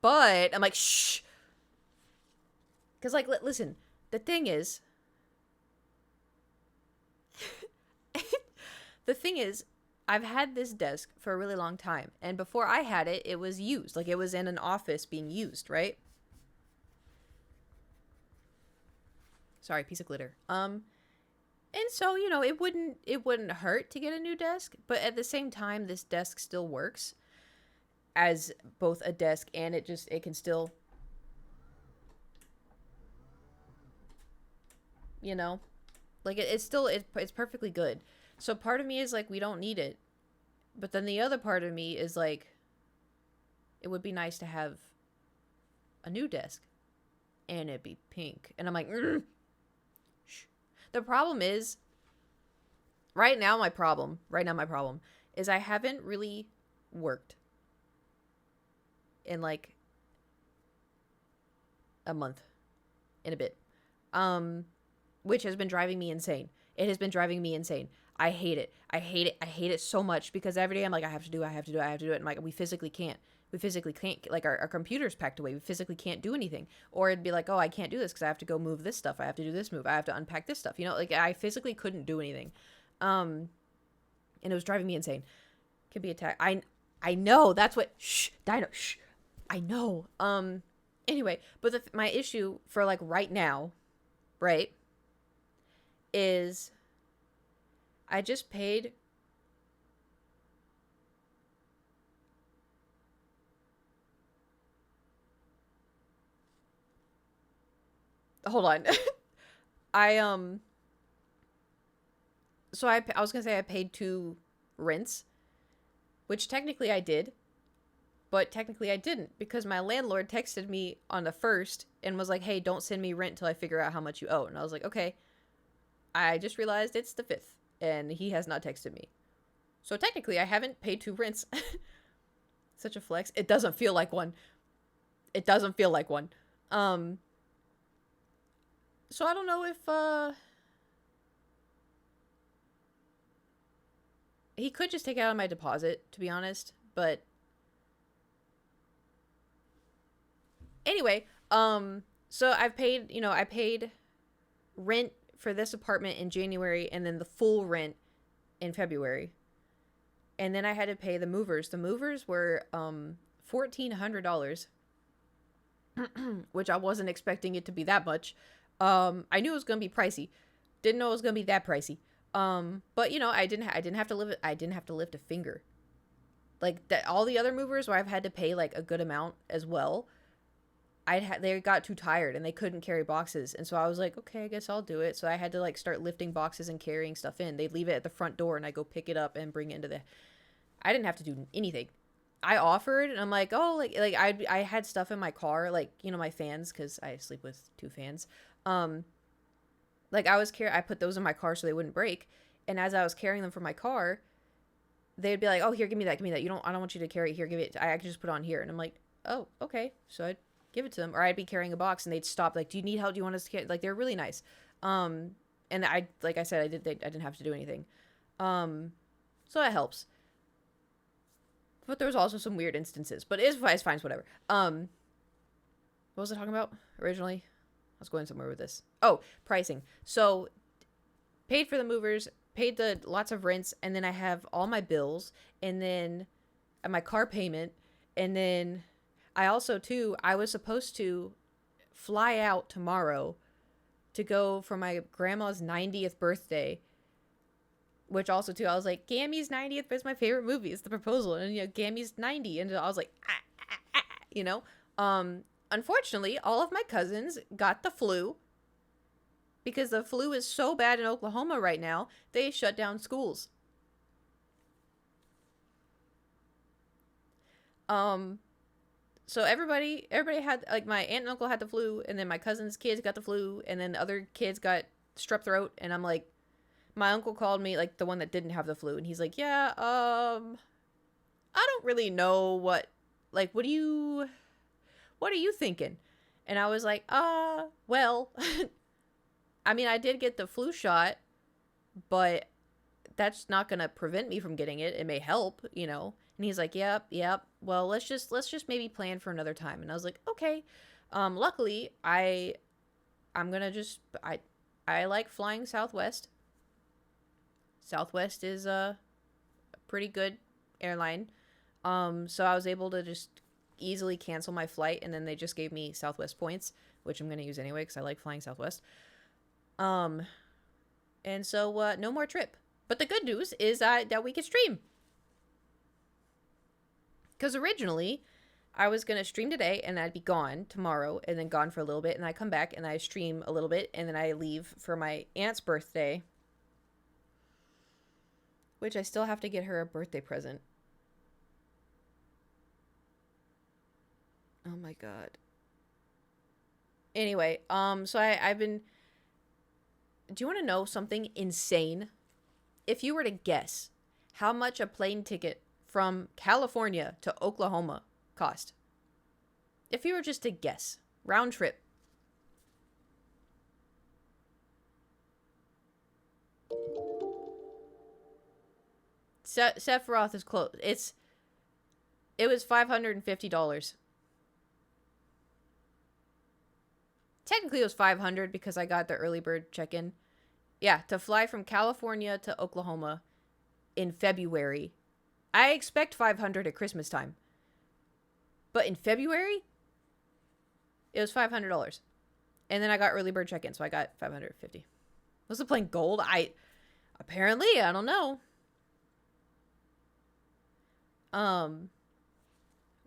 [SPEAKER 1] But I'm like, shh. Because, like, listen, the thing is, I've had this desk for a really long time. And before I had it, it was used. Like, it was in an office being used, right? Sorry, piece of glitter. And so, it wouldn't hurt to get a new desk. But at the same time, this desk still works as both a desk, and it can still... like it's perfectly good. So part of me is like, we don't need it, but then the other part of me is like, it would be nice to have a new desk, and it'd be pink. And I'm like, shh. The problem is, right now my problem is I haven't really worked in like a month and a bit, which has been driving me insane. It has been driving me insane. I hate it. I hate it so much, because every day I'm like, I have to do it. And like, we physically can't. Like, our computer's packed away. We physically can't do anything. Or it'd be like, oh, I can't do this because I have to go move this stuff. I have to do this move. I have to unpack this stuff. Like, I physically couldn't do anything. And it was driving me insane. Can be attacked. I know. That's what, shh, Dino, shh. I know. Anyway, but my issue for like right now, right, is I just paid hold on. So I was gonna say I paid 2 rents, which technically I did, but technically I didn't, because my landlord texted me on the 1st and was like, hey, don't send me rent till I figure out how much you owe. And I was like, okay. I just realized it's the 5th, and he has not texted me. So technically, I haven't paid 2 rents. Such a flex. It doesn't feel like one. So I don't know if, he could just take it out of my deposit, to be honest, but anyway, so I paid rent for this apartment in January, and then the full rent in February. And then I had to pay the movers. The movers were $1,400, which I wasn't expecting it to be that much. I knew it was gonna be pricey. Didn't know it was gonna be that pricey. But I didn't have to lift a finger. Like that, all the other movers where I've had to pay like a good amount as well, they got too tired and they couldn't carry boxes. And so I was like, okay, I guess I'll do it. So I had to like start lifting boxes and carrying stuff in. They'd leave it at the front door and I go pick it up and bring it into the, I didn't have to do anything. I offered and I'm like, oh, like I had stuff in my car, like, you know, my fans, cause I sleep with 2 fans. Like I put those in my car so they wouldn't break. And as I was carrying them from my car, they'd be like, oh, here, give me that. I don't want you to carry it here. Give it. I can just put it on here. And I'm like, oh, okay. So I'd give it to them, or I'd be carrying a box and they'd stop. Like, do you need help? Do you want us to carry? Like, they're really nice. And like I said, I didn't have to do anything. So that helps. But there was also some weird instances, but it's fine, it's whatever. What was I talking about originally? I was going somewhere with this. Oh, pricing. So paid for the movers, paid the lots of rents, and then I have all my bills, and then my car payment, and then I also too, I was supposed to fly out tomorrow to go for my grandma's 90th birthday, which also too, I was like, Gammy's 90th is my favorite movie. It's The Proposal, and you know, Gammy's 90, and I was like, you know, unfortunately, all of my cousins got the flu. Because the flu is so bad in Oklahoma right now, they shut down schools. So everybody had, like, my aunt and uncle had the flu, and then my cousin's kids got the flu, and then other kids got strep throat, and I'm like, my uncle called me, like, the one that didn't have the flu, and he's like, yeah, I don't really know what are you thinking? And I was like, well, I mean, I did get the flu shot, but that's not going to prevent me from getting it. It may help, you know. And he's like, yep. Well, let's just maybe plan for another time. And I was like, okay. Luckily, I'm going to just I like flying Southwest. Southwest is a pretty good airline. So I was able to just easily cancel my flight, and then they just gave me Southwest points, which I'm going to use anyway cuz I like flying Southwest. And so no more trip. But the good news is that we could stream. Because originally, I was going to stream today, and I'd be gone tomorrow, and then gone for a little bit, and I come back, and I stream a little bit, and then I leave for my aunt's birthday, which I still have to get her a birthday present. Oh my god. Anyway, so I've been... Do you want to know something insane? If you were to guess how much a plane ticket from California to Oklahoma cost. If you were just to guess. Round trip. Sephiroth is close. It was $550. Technically, it was $500 because I got the early bird check-in. Yeah, to fly from California to Oklahoma in February. I expect $500 at Christmas time. But in February, it was $500. And then I got early bird check-in, so I got $550. Was the plane gold? Apparently, I don't know.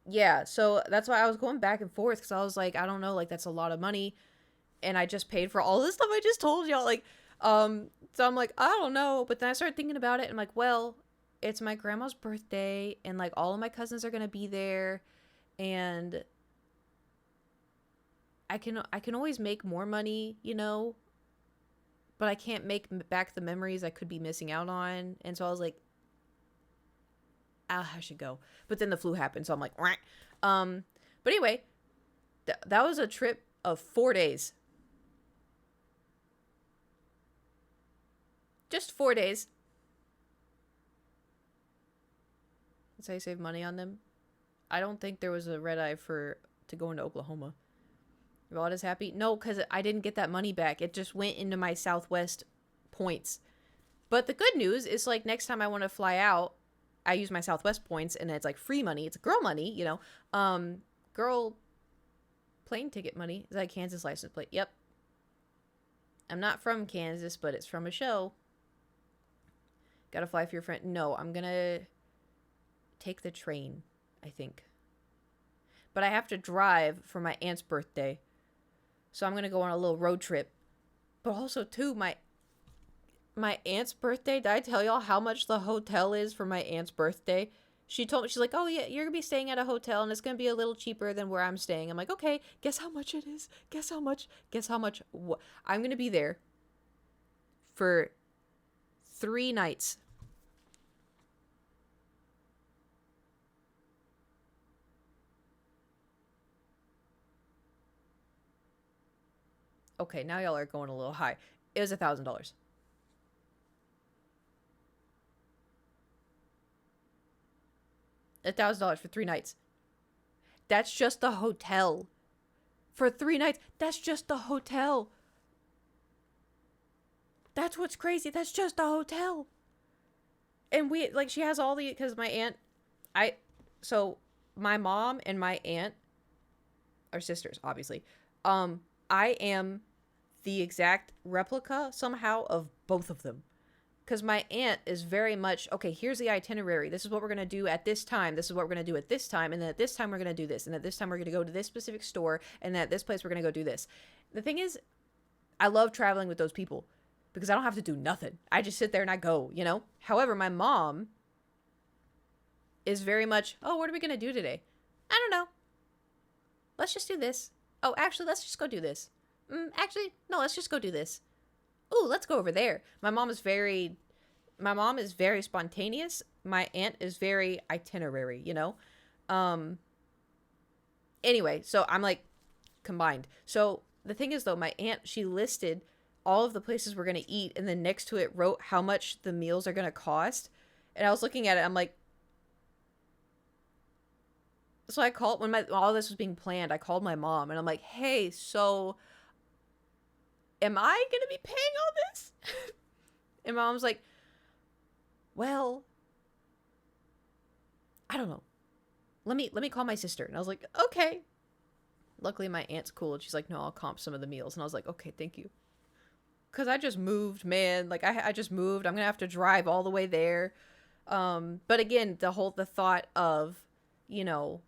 [SPEAKER 1] Yeah, so that's why I was going back and forth, because I was like, I don't know, like, that's a lot of money, and I just paid for all this stuff I just told y'all, like, so I'm like, I don't know, but then I started thinking about it, and I'm like, well, it's my grandma's birthday, and, like, all of my cousins are gonna be there, and I can always make more money, you know, but I can't make back the memories I could be missing out on, and so I was like, I should go. But then the flu happened, so I'm like, Wah. But anyway, that was a trip of 4 days. Just 4 days. That's how you save money on them. I don't think there was a red eye to go into Oklahoma. Your wallet is happy? No, because I didn't get that money back. It just went into my Southwest points. But the good news is, like, next time I want to fly out, I use my Southwest points, and it's like free money. It's girl money, you know. Girl plane ticket money. Is that a Kansas license plate? Yep. I'm not from Kansas, but it's from a show. Gotta fly for your friend. No, I'm gonna take the train, I think. but I have to drive for my aunt's birthday. So I'm going to go on a little road trip. But also, too, my aunt's birthday, did I tell y'all how much the hotel is for my aunt's birthday? She told me, she's like, oh, yeah, you're going to be staying at a hotel, and it's going to be a little cheaper than where I'm staying. I'm like, okay, guess how much it is? Guess how much? Guess how much? I'm going to be there for 3 nights. Okay, now y'all are going a little high. It was $1,000. $1,000 for 3 nights. That's just the hotel. For 3 nights, that's just the hotel. That's what's crazy. That's just the hotel. And we, like, she has all the, because my aunt, so my mom and my aunt are sisters, obviously. I am the exact replica somehow of both of them. Because my aunt is very much, okay, here's the itinerary. This is what we're going to do at this time. This is what we're going to do at this time. And then at this time, we're going to do this. And at this time, we're going to go to this specific store. And then at this place, we're going to go do this. The thing is, I love traveling with those people because I don't have to do nothing. I just sit there and I go, you know? However, my mom is very much, oh, what are we going to do today? I don't know. Let's just do this. Oh, actually, let's just go do this. Actually, no, let's just go do this. Ooh, let's go over there. My mom is very spontaneous. My aunt is very itinerary, you know? Anyway, so I'm like combined. So the thing is though, my aunt, she listed all of the places we're going to eat and then next to it wrote how much the meals are going to cost. And I was looking at it, I'm like, so I called, when all this was being planned, I called my mom and I'm like, hey, so am I going to be paying all this? And my mom's like, well, I don't know. Let me call my sister. And I was like, okay. Luckily, my aunt's cool. And she's like, no, I'll comp some of the meals. And I was like, okay, thank you. Because I just moved, man. Like, I just moved. I'm going to have to drive all the way there. But again, the thought of, you know,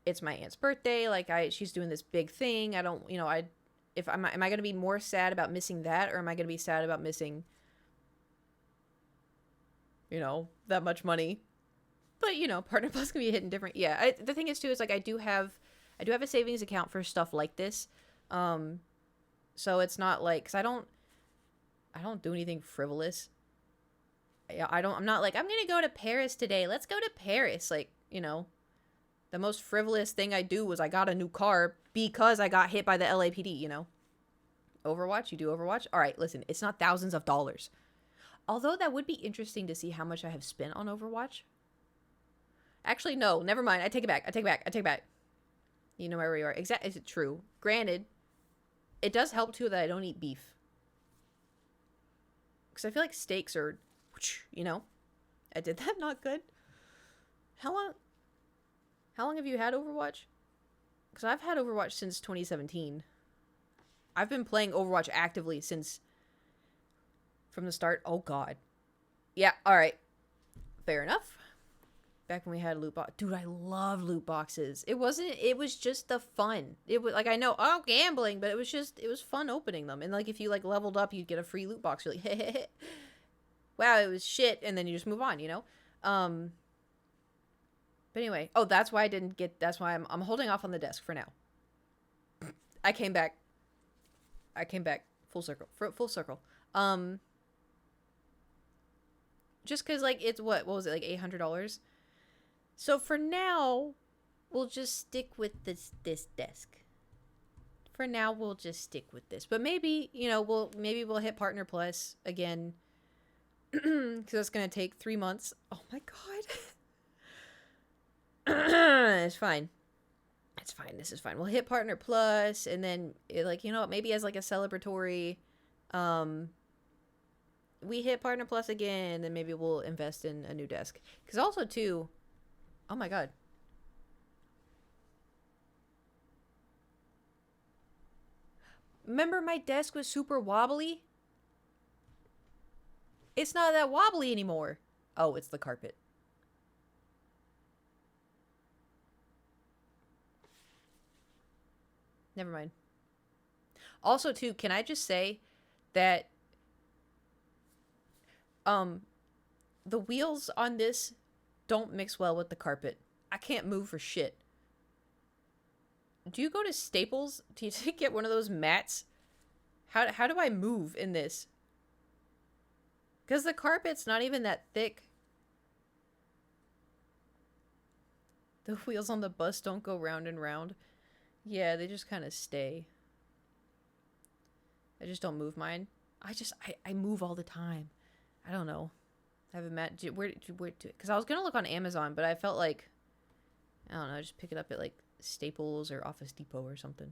[SPEAKER 1] it's my aunt's birthday. Like, she's doing this big thing. I don't, you know, am I going to be more sad about missing that? Or am I going to be sad about missing, you know, that much money? But, you know, Partner Plus can be hitting different. Yeah. The thing is, too, is like I do have a savings account for stuff like this. So it's not like, because I don't do anything frivolous. I'm not like, I'm going to go to Paris today. Let's go to Paris. Like, you know, the most frivolous thing I do was I got a new car because I got hit by the LAPD, you know. Overwatch? You do Overwatch? All right, listen, it's not thousands of dollars. Although that would be interesting to see how much I have spent on Overwatch. Actually, no, never mind. I take it back. You know where we are. Is it true? Granted, it does help too that I don't eat beef. Because I feel like steaks are, you know. Did that not good? How long have you had Overwatch? Because I've had Overwatch since 2017. I've been playing Overwatch actively from the start. Oh, God. Yeah, all right. Fair enough. Back when we had loot box. Dude, I love loot boxes. It was just the fun. It was like, I know, oh, gambling, but it was fun opening them. And like, if you like leveled up, you'd get a free loot box. You're like, hey. Wow, it was shit. And then you just move on, you know? But anyway, oh, that's why I'm holding off on the desk for now. I came back full circle. Just because, like, it's what was it, like $800? So for now, we'll just stick with this desk. For now, we'll just stick with this. But maybe, you know, we'll hit Partner Plus again. Because that's going to take 3 months. Oh my God. It's fine. This is fine. We'll hit Partner Plus, and then, like, you know, maybe as like a celebratory, we hit Partner Plus again, then maybe we'll invest in a new desk. Because also, too, oh my God. Remember my desk was super wobbly? It's not that wobbly anymore. Oh, it's the carpet. Never mind. Also, too, can I just say that the wheels on this don't mix well with the carpet. I can't move for shit. Do you go to Staples to get one of those mats? How do I move in this? Because the carpet's not even that thick. The wheels on the bus don't go round and round. Yeah, they just kind of stay. I just don't move mine. I move all the time. I don't know. I have a mat. Where because I was gonna look on Amazon, but I felt like, I don't know, just pick it up at like Staples or Office Depot or something.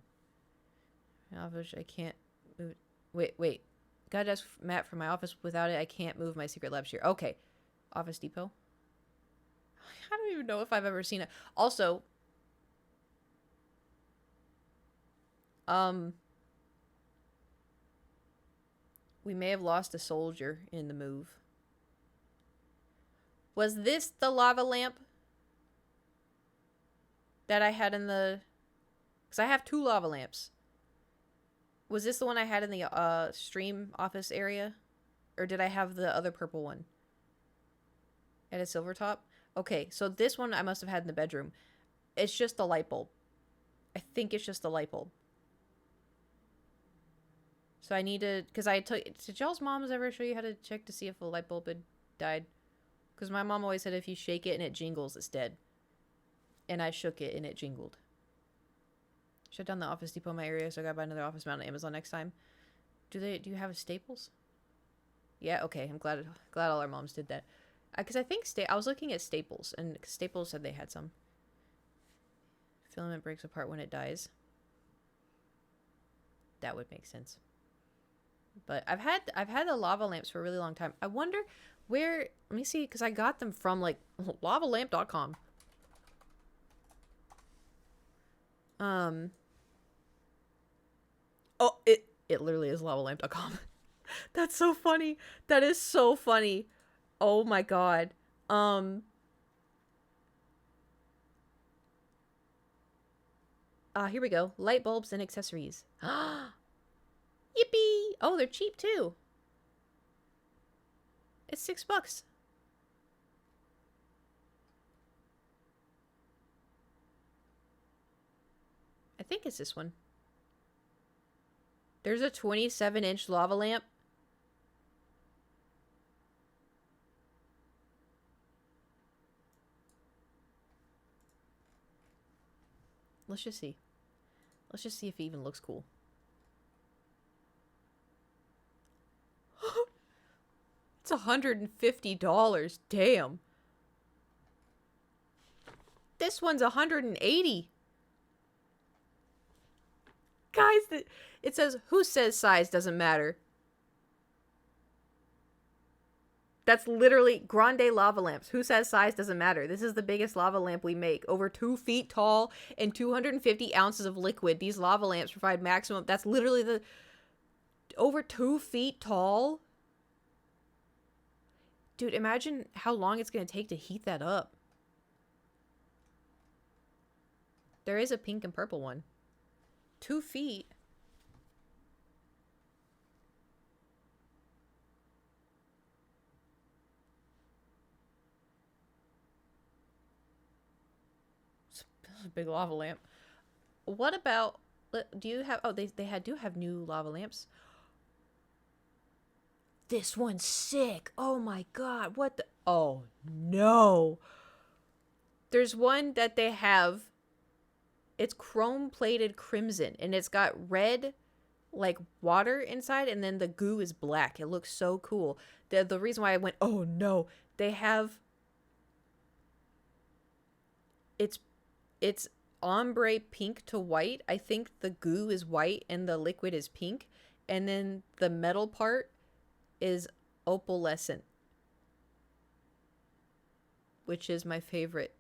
[SPEAKER 1] I can't move. Wait. Got a desk mat for my office. Without it, I can't move my secret lab chair. Okay. Office Depot. I don't even know if I've ever seen it. Also, we may have lost a soldier in the move. Was this the lava lamp that I had in the... Because I have 2 lava lamps. Was this the one I had in the stream office area? Or did I have the other purple one? At a silver top? Okay, so this one I must have had in the bedroom. It's just the light bulb. I think it's just the light bulb. So I need to... Because did y'all's moms ever show you how to check to see if a light bulb had died? Because my mom always said if you shake it and it jingles, it's dead. And I shook it and it jingled. Shut down the Office Depot in my area, so I gotta buy another office mount on Amazon next time. Do you have a Staples? Yeah, okay. I'm glad all our moms did that. Because I think I was looking at Staples, and Staples said they had some. Filament breaks apart when it dies. That would make sense. But I've had the lava lamps for a really long time. I wonder where... Let me see, because I got them from, like, lavalamp.com. Oh, it literally is lavalamp.com. That's so funny. That is so funny. Oh my god. Here we go. Light bulbs and accessories. Yippee! Oh, they're cheap too. It's $6. I think it's this one. There's a 27-inch lava lamp. Let's just see. Let's just see if it even looks cool. It's $150. Damn. This one's $180. Guys, it says, who says size doesn't matter? That's literally Grande lava lamps. Who says size doesn't matter? This is the biggest lava lamp we make. Over 2 feet tall and 250 ounces of liquid. These lava lamps provide maximum... That's literally the... Over 2 feet tall? Dude, imagine how long it's going to take to heat that up. There is a pink and purple one. 2 feet. It's a big lava lamp. What about... Do you have... Oh, they do have new lava lamps. This one's sick. Oh my god. What the... Oh, no. There's one that they have... It's chrome-plated crimson, and it's got red, like, water inside, and then the goo is black. It looks so cool. The reason why I went, oh no, they have... It's ombre pink to white. I think the goo is white and the liquid is pink, and then the metal part is opalescent, which is my favorite.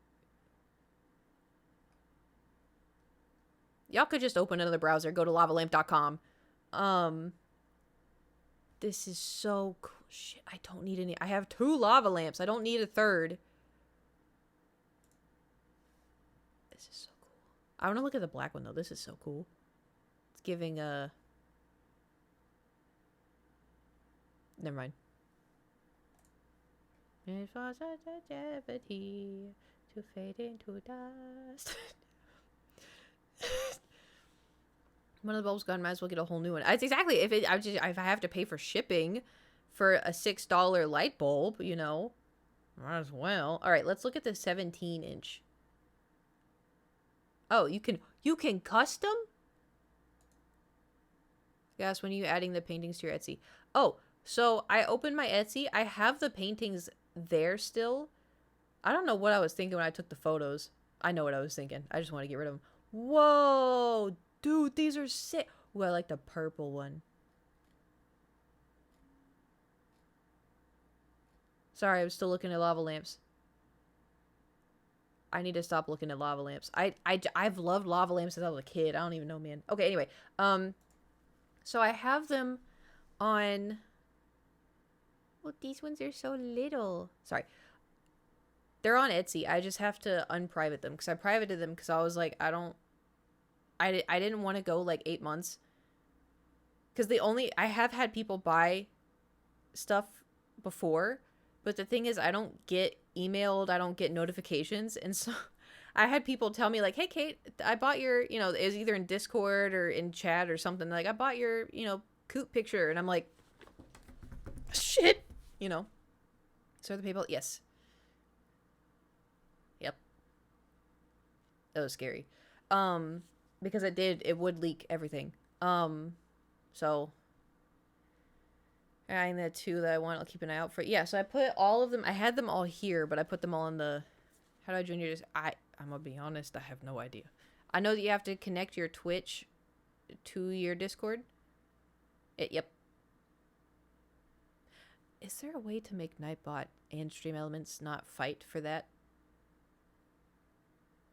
[SPEAKER 1] Y'all could just open another browser, go to lavalamp.com. This is so cool. Shit, I don't need any. I have 2 lava lamps. I don't need a third. This is so cool. I want to look at the black one, though. This is so cool. giving a... Never mind. It was such a jeopardy to fade into dust. One of the bulbs gone, might as well get a whole new one. It's exactly, if I have to pay for shipping for a $6 light bulb, you know, might as well. All right, let's look at the 17-inch. Oh, you can custom? Yes, when are you adding the paintings to your Etsy? Oh, so I opened my Etsy. I have the paintings there still. I don't know what I was thinking when I took the photos. I know what I was thinking. I just want to get rid of them. Whoa, dude, these are sick. Ooh, I like the purple one. Sorry, I was still looking at lava lamps. I need to stop looking at lava lamps. I've loved lava lamps since I was a kid. I don't even know, man. Okay, anyway. So I have them on... Well, these ones are so little. Sorry. They're on Etsy. I just have to unprivate them because I privated them because I was like, I didn't want to go like 8 months. Because I have had people buy stuff before, but the thing is I don't get emailed, I don't get notifications, and so I had people tell me like, hey Kate, I bought your, it was either in Discord or in chat or something, like I bought your, coot picture, and I'm like, shit, So the people, yes. Yep. That was scary. Because it would leak everything. So I think the two that I want, I'll keep an eye out for. Yeah, so I put all of them, I had them all here, but I put them all in the, how do I join your, I'm gonna be honest, I have no idea. I know that you have to connect your Twitch to your Discord. Yep. Is there a way to make Nightbot and Stream Elements not fight for that?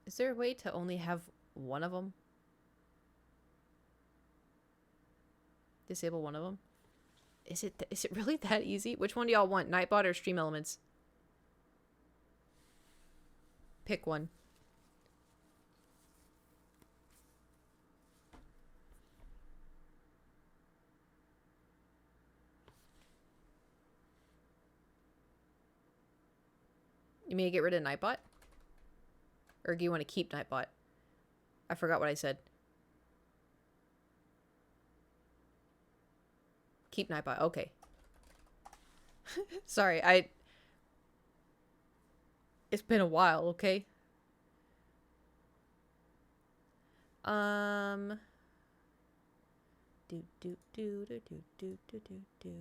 [SPEAKER 1] Is there a way to only have one of them? Disable one of them? Is it really that easy? Which one do y'all want? Nightbot or Stream Elements? Pick one. You mean to get rid of Nightbot? Or do you want to keep Nightbot? I forgot what I said. Keep Nightbot. Okay. Sorry, it's been a while, okay? Do do do do do do do do do.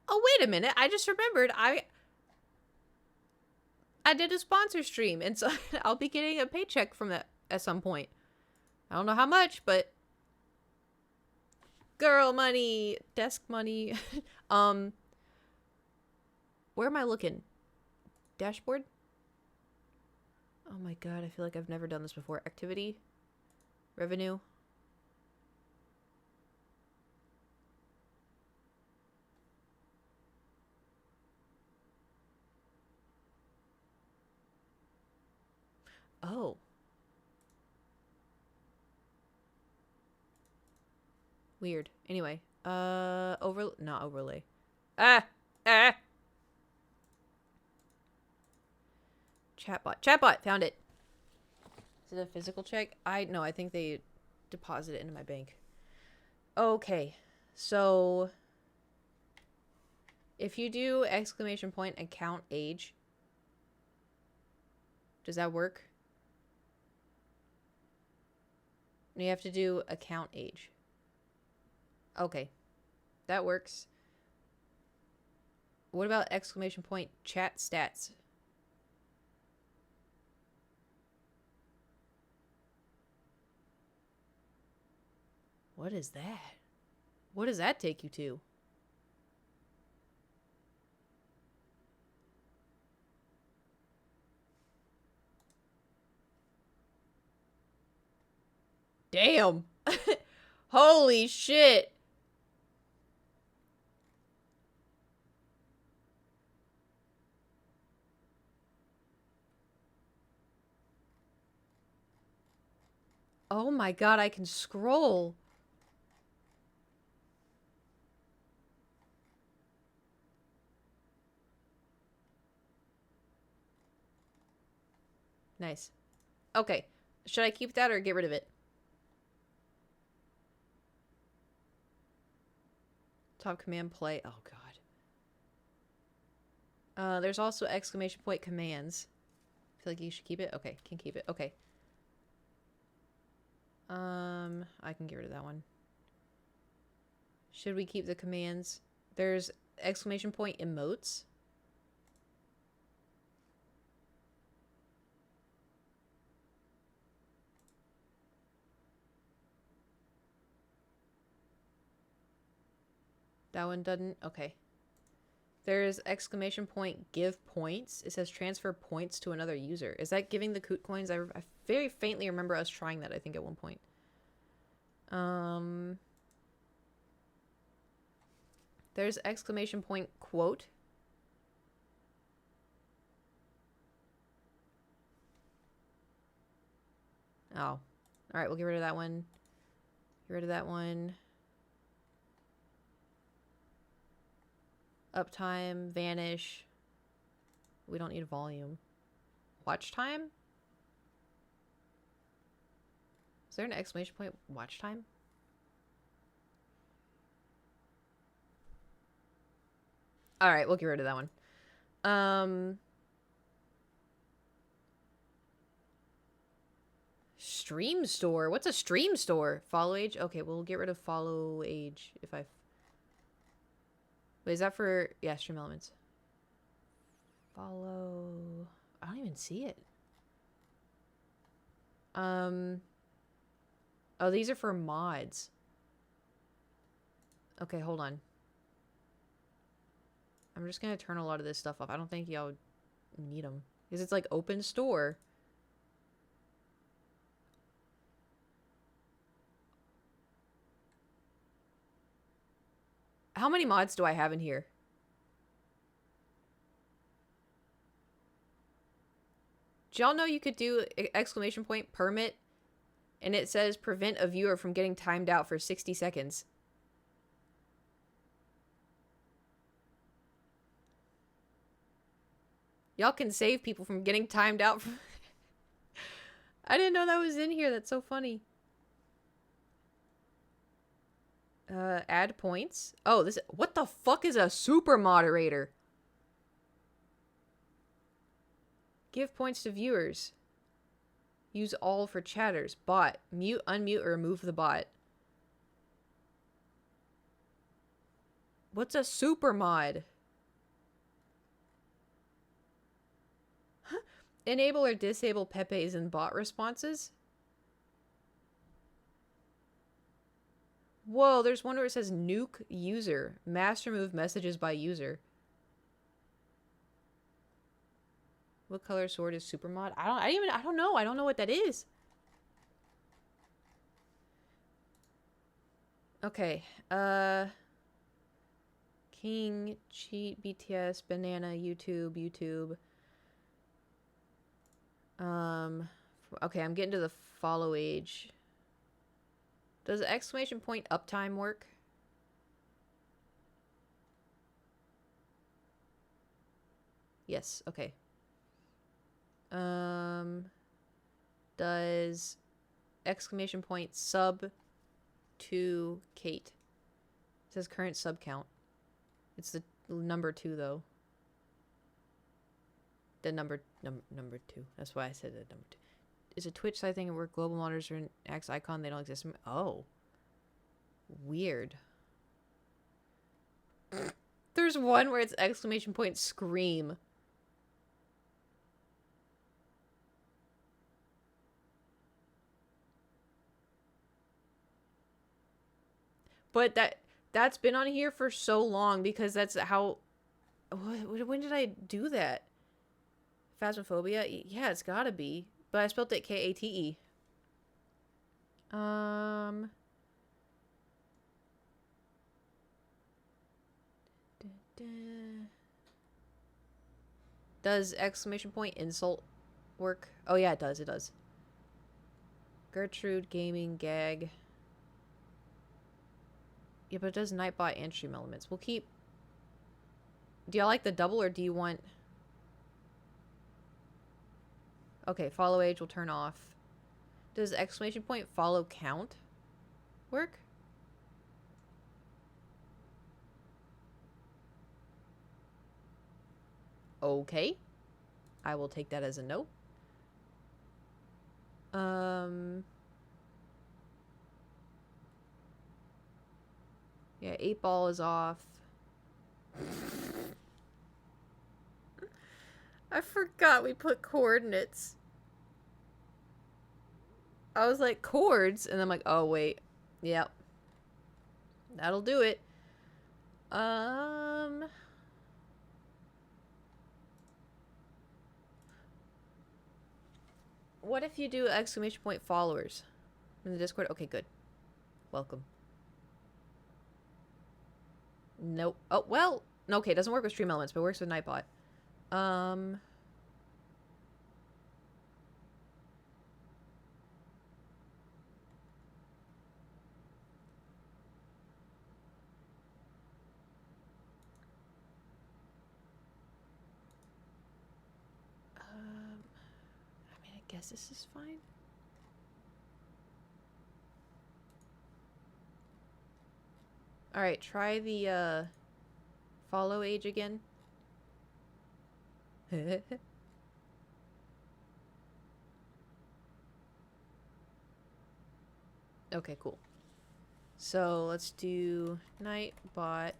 [SPEAKER 1] Oh, wait a minute. I just remembered I did a sponsor stream, and so I'll be getting a paycheck from that at some point. I don't know how much, but girl money, desk money. Where am I looking? Dashboard? Oh my god, I feel like I've never done this before. Activity? Revenue? Oh. Weird. Anyway, not overlay. Chatbot, found it. Is it a physical check? No, I think they deposit it into my bank. Okay, so if you do exclamation point and count age, does that work? You have to do account age. Okay, that works. What about exclamation point chat stats? What is that? What does that take you to? Damn. Holy shit. Oh my god, I can scroll. Nice. Okay. Should I keep that or get rid of it? Top command play. Oh god. There's also exclamation point commands. I feel like you should keep it. Okay, can keep it. Okay. I can get rid of that one. Should we keep the commands? There's exclamation point emotes. That one doesn't. Okay. There's exclamation point give points. It says transfer points to another user. Is that giving the coot coins? I very faintly remember us trying that, I think, at one point. There's exclamation point quote. Oh. Alright, we'll get rid of that one. Get rid of that one. Uptime, vanish. We don't need volume. Watch time? Is there an exclamation point watch time? Alright, we'll get rid of that one. Stream store. What's a stream store? Follow age? Okay, we'll get rid of follow age if I... Wait, is that for... Yeah, stream elements. Follow... I don't even see it. Oh, these are for mods. Okay, hold on. I'm just gonna turn a lot of this stuff off. I don't think y'all need them. Because it's like open store. How many mods do I have in here? Do y'all know you could do exclamation point permit and it says prevent a viewer from getting timed out for 60 seconds? Y'all can save people from getting timed out. I didn't know that was in here. That's so funny. Add points. Oh, this... What the fuck is a super moderator? Give points to viewers. Use all for chatters. Bot. Mute, unmute, or remove the bot. What's a super mod? Enable or disable Pepe's and bot responses? Whoa, there's one where it says nuke user. Mass remove messages by user. What color sword is super mod? I don't know. I don't know what that is. Okay. King, cheat, BTS, banana, YouTube. Okay, I'm getting to the follow age. Does exclamation point uptime work? Yes, okay. Does exclamation point sub to Kate? It says current sub count. It's the number 2 though. The number 2. That's why I said the number 2. Is a Twitch side thing where global monitors are an X icon? They don't exist. Oh. Weird. There's one where it's exclamation point scream. But that's been on here for so long because that's how... When did I do that? Phasmophobia? Yeah, it's gotta be. But I spelled it K-A-T-E. Does exclamation point insult work? Oh yeah, it does. Gertrude, gaming, gag. Yeah, but it does Nightbot and stream elements. We'll keep... Do y'all like the double or do you want... Okay, follow age will turn off. Does exclamation point follow count work? Okay. I will take that as a no. Yeah, 8-ball is off. I forgot we put coordinates. I was like, chords? And I'm like, oh, wait. Yep. That'll do it. What if you do exclamation point followers in the Discord? Okay, good. Welcome. Nope. Oh, well. Okay, it doesn't work with stream elements, but it works with Nightbot. I mean, I guess this is fine. Alright, try the, follow age again. Okay, cool. So, let's do Nightbot.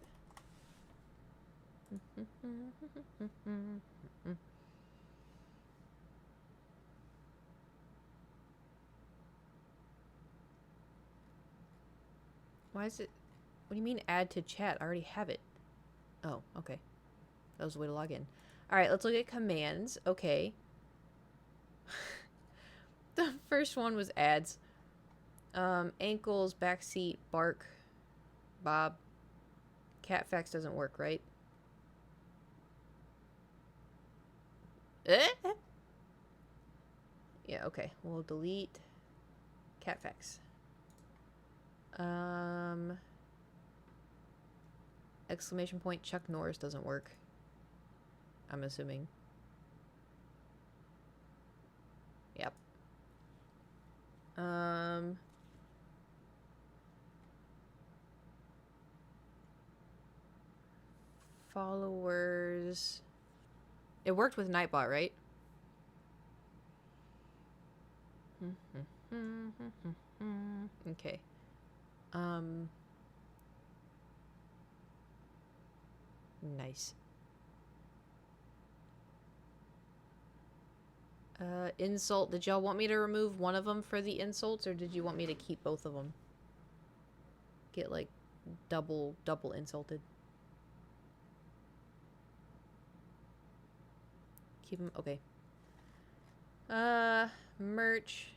[SPEAKER 1] Why is it... What do you mean add to chat? I already have it. Oh, okay. That was the way to log in. Alright, let's look at commands. Okay. The first one was ads. Ankles, backseat, bark, Bob. Catfax doesn't work, right? Yeah, okay. We'll delete Catfax. Exclamation point Chuck Norris doesn't work. I'm assuming. Yep. Followers. It worked with Nightbot, right? Okay. Nice. Insult. Did y'all want me to remove one of them for the insults, or did you want me to keep both of them? Get, like, double insulted. Keep them. Okay. Merch.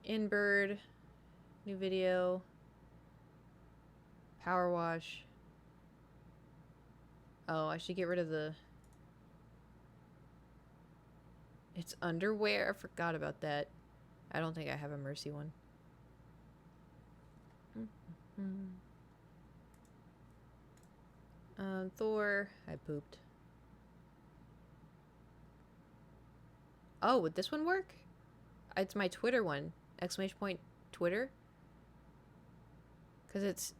[SPEAKER 1] Inbird. New video. Power wash. Oh, I should get rid of the... It's underwear. I forgot about that. I don't think I have a Mercy one. Thor. I pooped. Oh, would this one work? It's my Twitter one. Exclamation point Twitter. Because it's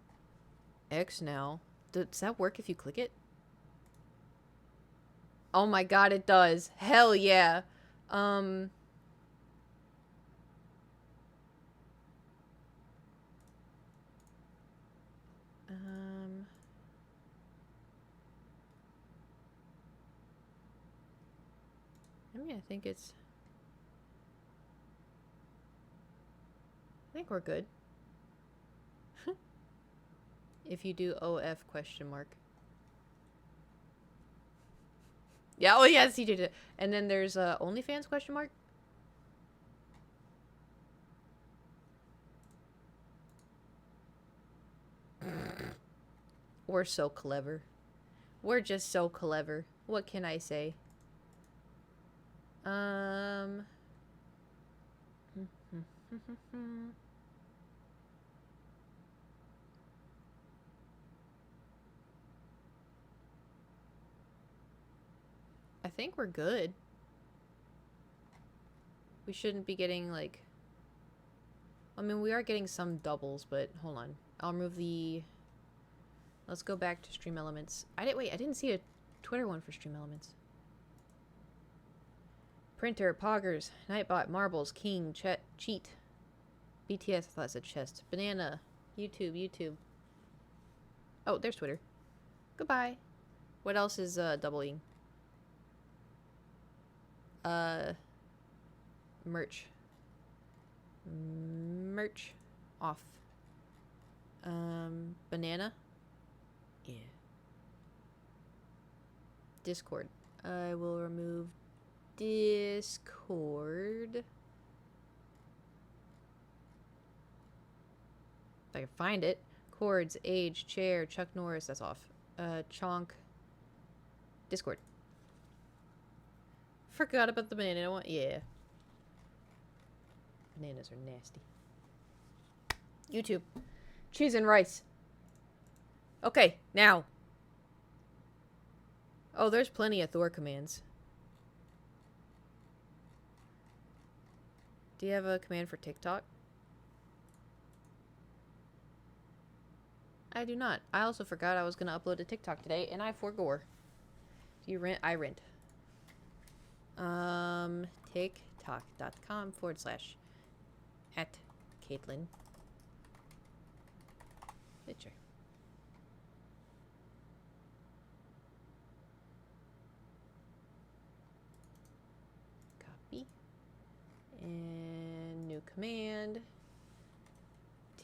[SPEAKER 1] X now. Does that work if you click it? Oh my god, it does. Hell yeah. I mean, I think we're good. If you do OF question mark. Yeah, oh yes, he did it. And then there's OnlyFans question mark. We're so clever. We're just so clever. What can I say? I think we're good. We shouldn't be getting, like... I mean, we are getting some doubles, but hold on. I'll remove the... Let's go back to Stream Elements. I didn't see a Twitter one for Stream Elements. Printer, Poggers, Nightbot, Marbles, King, Cheat. BTS, I thought it said chest. Banana, YouTube. Oh, there's Twitter. Goodbye. What else is doubling? Merch. Merch. Off. Banana. Yeah. Discord. I will remove Discord. If I can find it. Chords, Age, Chair, Chuck Norris, that's off. Chonk. Discord. Forgot about the banana one. Yeah. Bananas are nasty. YouTube. Cheese and rice. Okay, now. Oh, there's plenty of Thor commands. Do you have a command for TikTok? I do not. I also forgot I was going to upload to TikTok today, and I forgore. Do you rent? I rent. TikTok.com/@Caitlin. Picture. Copy. And new command.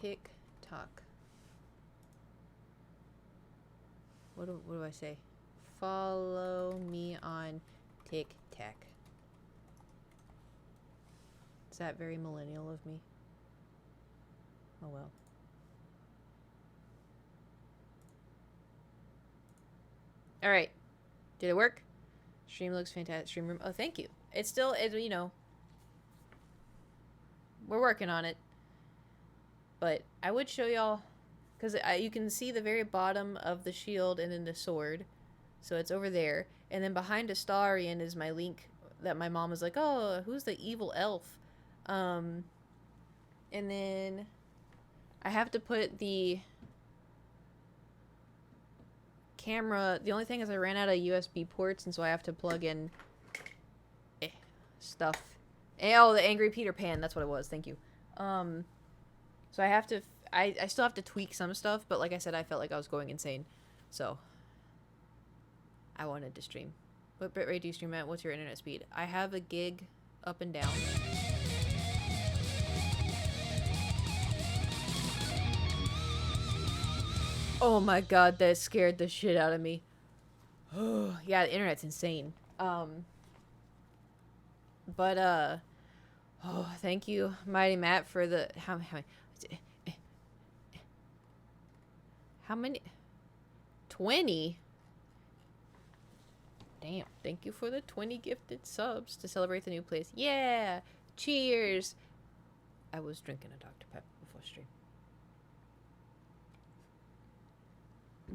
[SPEAKER 1] TikTok. What do I say? Follow me on TikTok. Is that very millennial of me? Oh well. Alright. Did it work? Stream looks fantastic. Stream room. Oh, thank you. It's still, you know. We're working on it. But I would show y'all. Because you can see the very bottom of the shield and then the sword. So it's over there. And then behind Astarion is my link that my mom was like, oh, who's the evil elf? And then I have to put the camera. The only thing is I ran out of USB ports, and so I have to plug in stuff. Oh, the Angry Peter Pan. That's what it was. Thank you. So I have to... I still have to tweak some stuff, but like I said, I felt like I was going insane. So, I wanted to stream. What bitrate do you stream at? What's your internet speed? I have a gig up and down. Oh my god, that scared the shit out of me. Oh, yeah, the internet's insane. But, oh, thank you, Mighty Matt, for the... How many? 20? Damn. Thank you for the 20 gifted subs to celebrate the new place. Yeah! Cheers! I was drinking a Dr. Pepper before stream.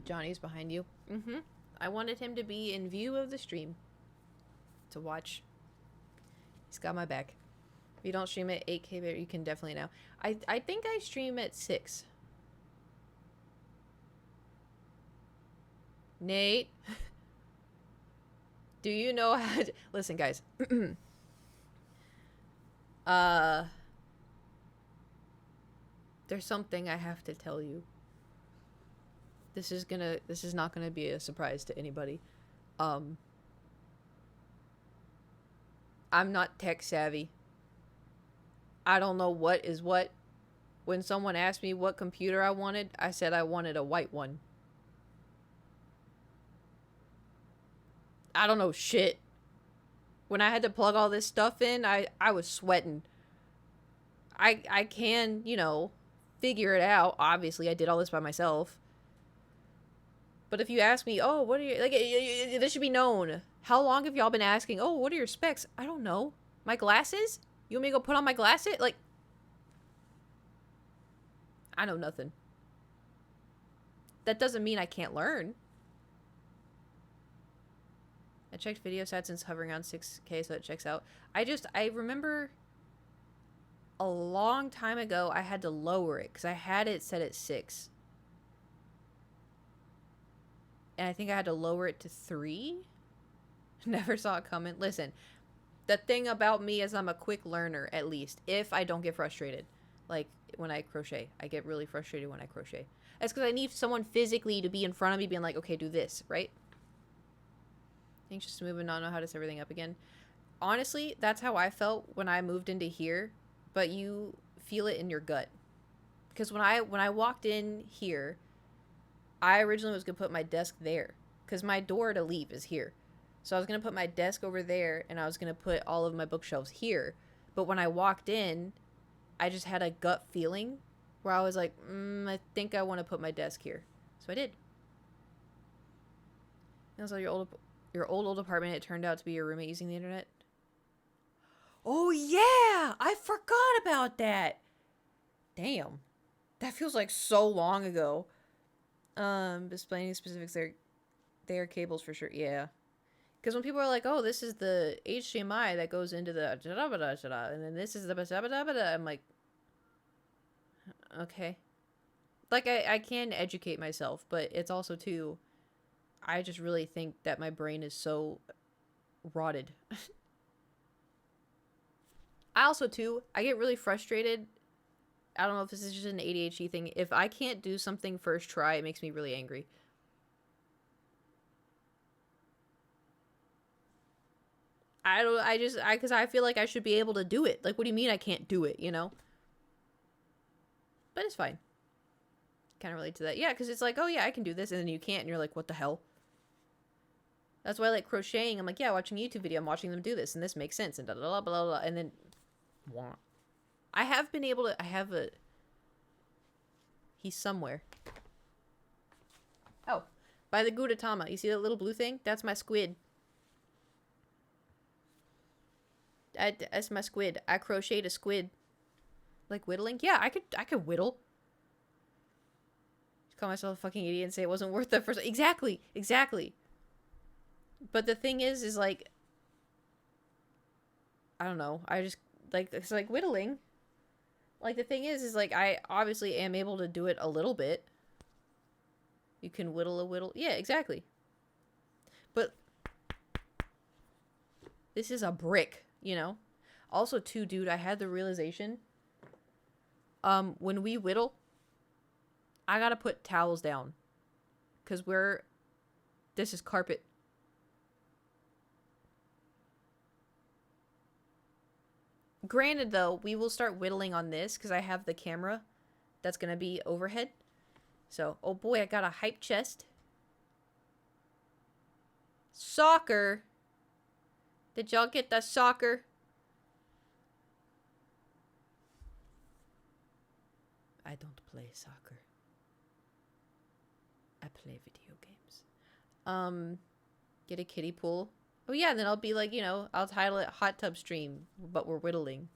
[SPEAKER 1] Johnny's behind you. Mm-hmm. I wanted him to be in view of the stream. To watch. He's got my back. If you don't stream at 8K, but you can definitely now. I think I stream at 6. Nate, do you know how to... Listen, guys. There's something I have to tell you. This is not gonna be a surprise to anybody. I'm not tech savvy. I don't know what is what. When someone asked me what computer I wanted, I said I wanted a white one. I don't know shit. When I had to plug all this stuff in, I was sweating. I can, you know, figure it out. Obviously, I did all this by myself. But if you ask me, oh, what are you... Like, this should be known. How long have y'all been asking, oh, what are your specs? I don't know. My glasses? You want me to go put on my glasses? Like, I know nothing. That doesn't mean I can't learn. I checked video stats since hovering around 6K, so it checks out. I remember a long time ago I had to lower it because I had it set at 6. And I think I had to lower it to 3. Never saw it coming. Listen, the thing about me is I'm a quick learner, at least, if I don't get frustrated. Like, when I crochet. I get really frustrated when I crochet. That's because I need someone physically to be in front of me being like, okay, do this, right? Anxious to move and not know how to set everything up again. Honestly, that's how I felt when I moved into here, but you feel it in your gut. Because when I walked in here, I originally was going to put my desk there. Because my door to leave is here. So I was going to put my desk over there, and I was going to put all of my bookshelves here. But when I walked in, I just had a gut feeling where I was like, I think I want to put my desk here. So I did. And so your old apartment, it turned out to be your roommate using the internet. Oh, yeah! I forgot about that! Damn. That feels like so long ago. Displaying specifics, they are cables for sure. Yeah. Because when people are like, oh, this is the HDMI that goes into the and then this is the I'm like, okay. Like, I can educate myself, but it's also, too, I just really think that my brain is so rotted. I also, too, I get really frustrated. I don't know if this is just an ADHD thing. If I can't do something first try, it makes me really angry. Because I feel like I should be able to do it. Like, what do you mean I can't do it, you know? But it's fine. Kind of relate to that. Yeah, because it's like, oh yeah, I can do this, and then you can't, and you're like, what the hell? That's why I like crocheting. I'm like, yeah, watching a YouTube video, I'm watching them do this, and this makes sense, and blah, blah, blah, blah, and then, I have been able to, he's somewhere. Oh, by the Gudetama. You see that little blue thing? That's my squid. That's my squid. I crocheted a squid. Like whittling? Yeah, I could whittle. Just call myself a fucking idiot and say it wasn't worth it for... Exactly. But the thing is like... I don't know. I just... Like, it's like whittling. Like, the thing is like, I obviously am able to do it a little bit. You can whittle a whittle. Yeah, exactly. But... This is a brick, you know? Also, too, dude, I had the realization... when we whittle, I gotta put towels down. Because this is carpet. Granted, though, we will start whittling on this because I have the camera that's gonna be overhead. So, oh boy, I got a hype chest. Soccer. Did y'all get the soccer? I don't play soccer. I play video games. Get a kiddie pool. Oh yeah, then I'll be like, you know, I'll title it Hot Tub Stream, but we're whittling.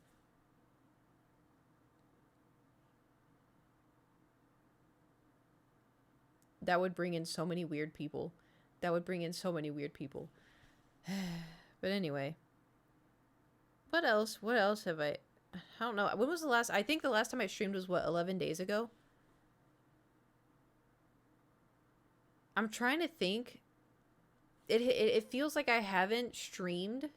[SPEAKER 1] That would bring in so many weird people. But anyway. What else? What else have I don't know. When was the last... I think the last time I streamed was, what, 11 days ago? I'm trying to think. It feels like I haven't streamed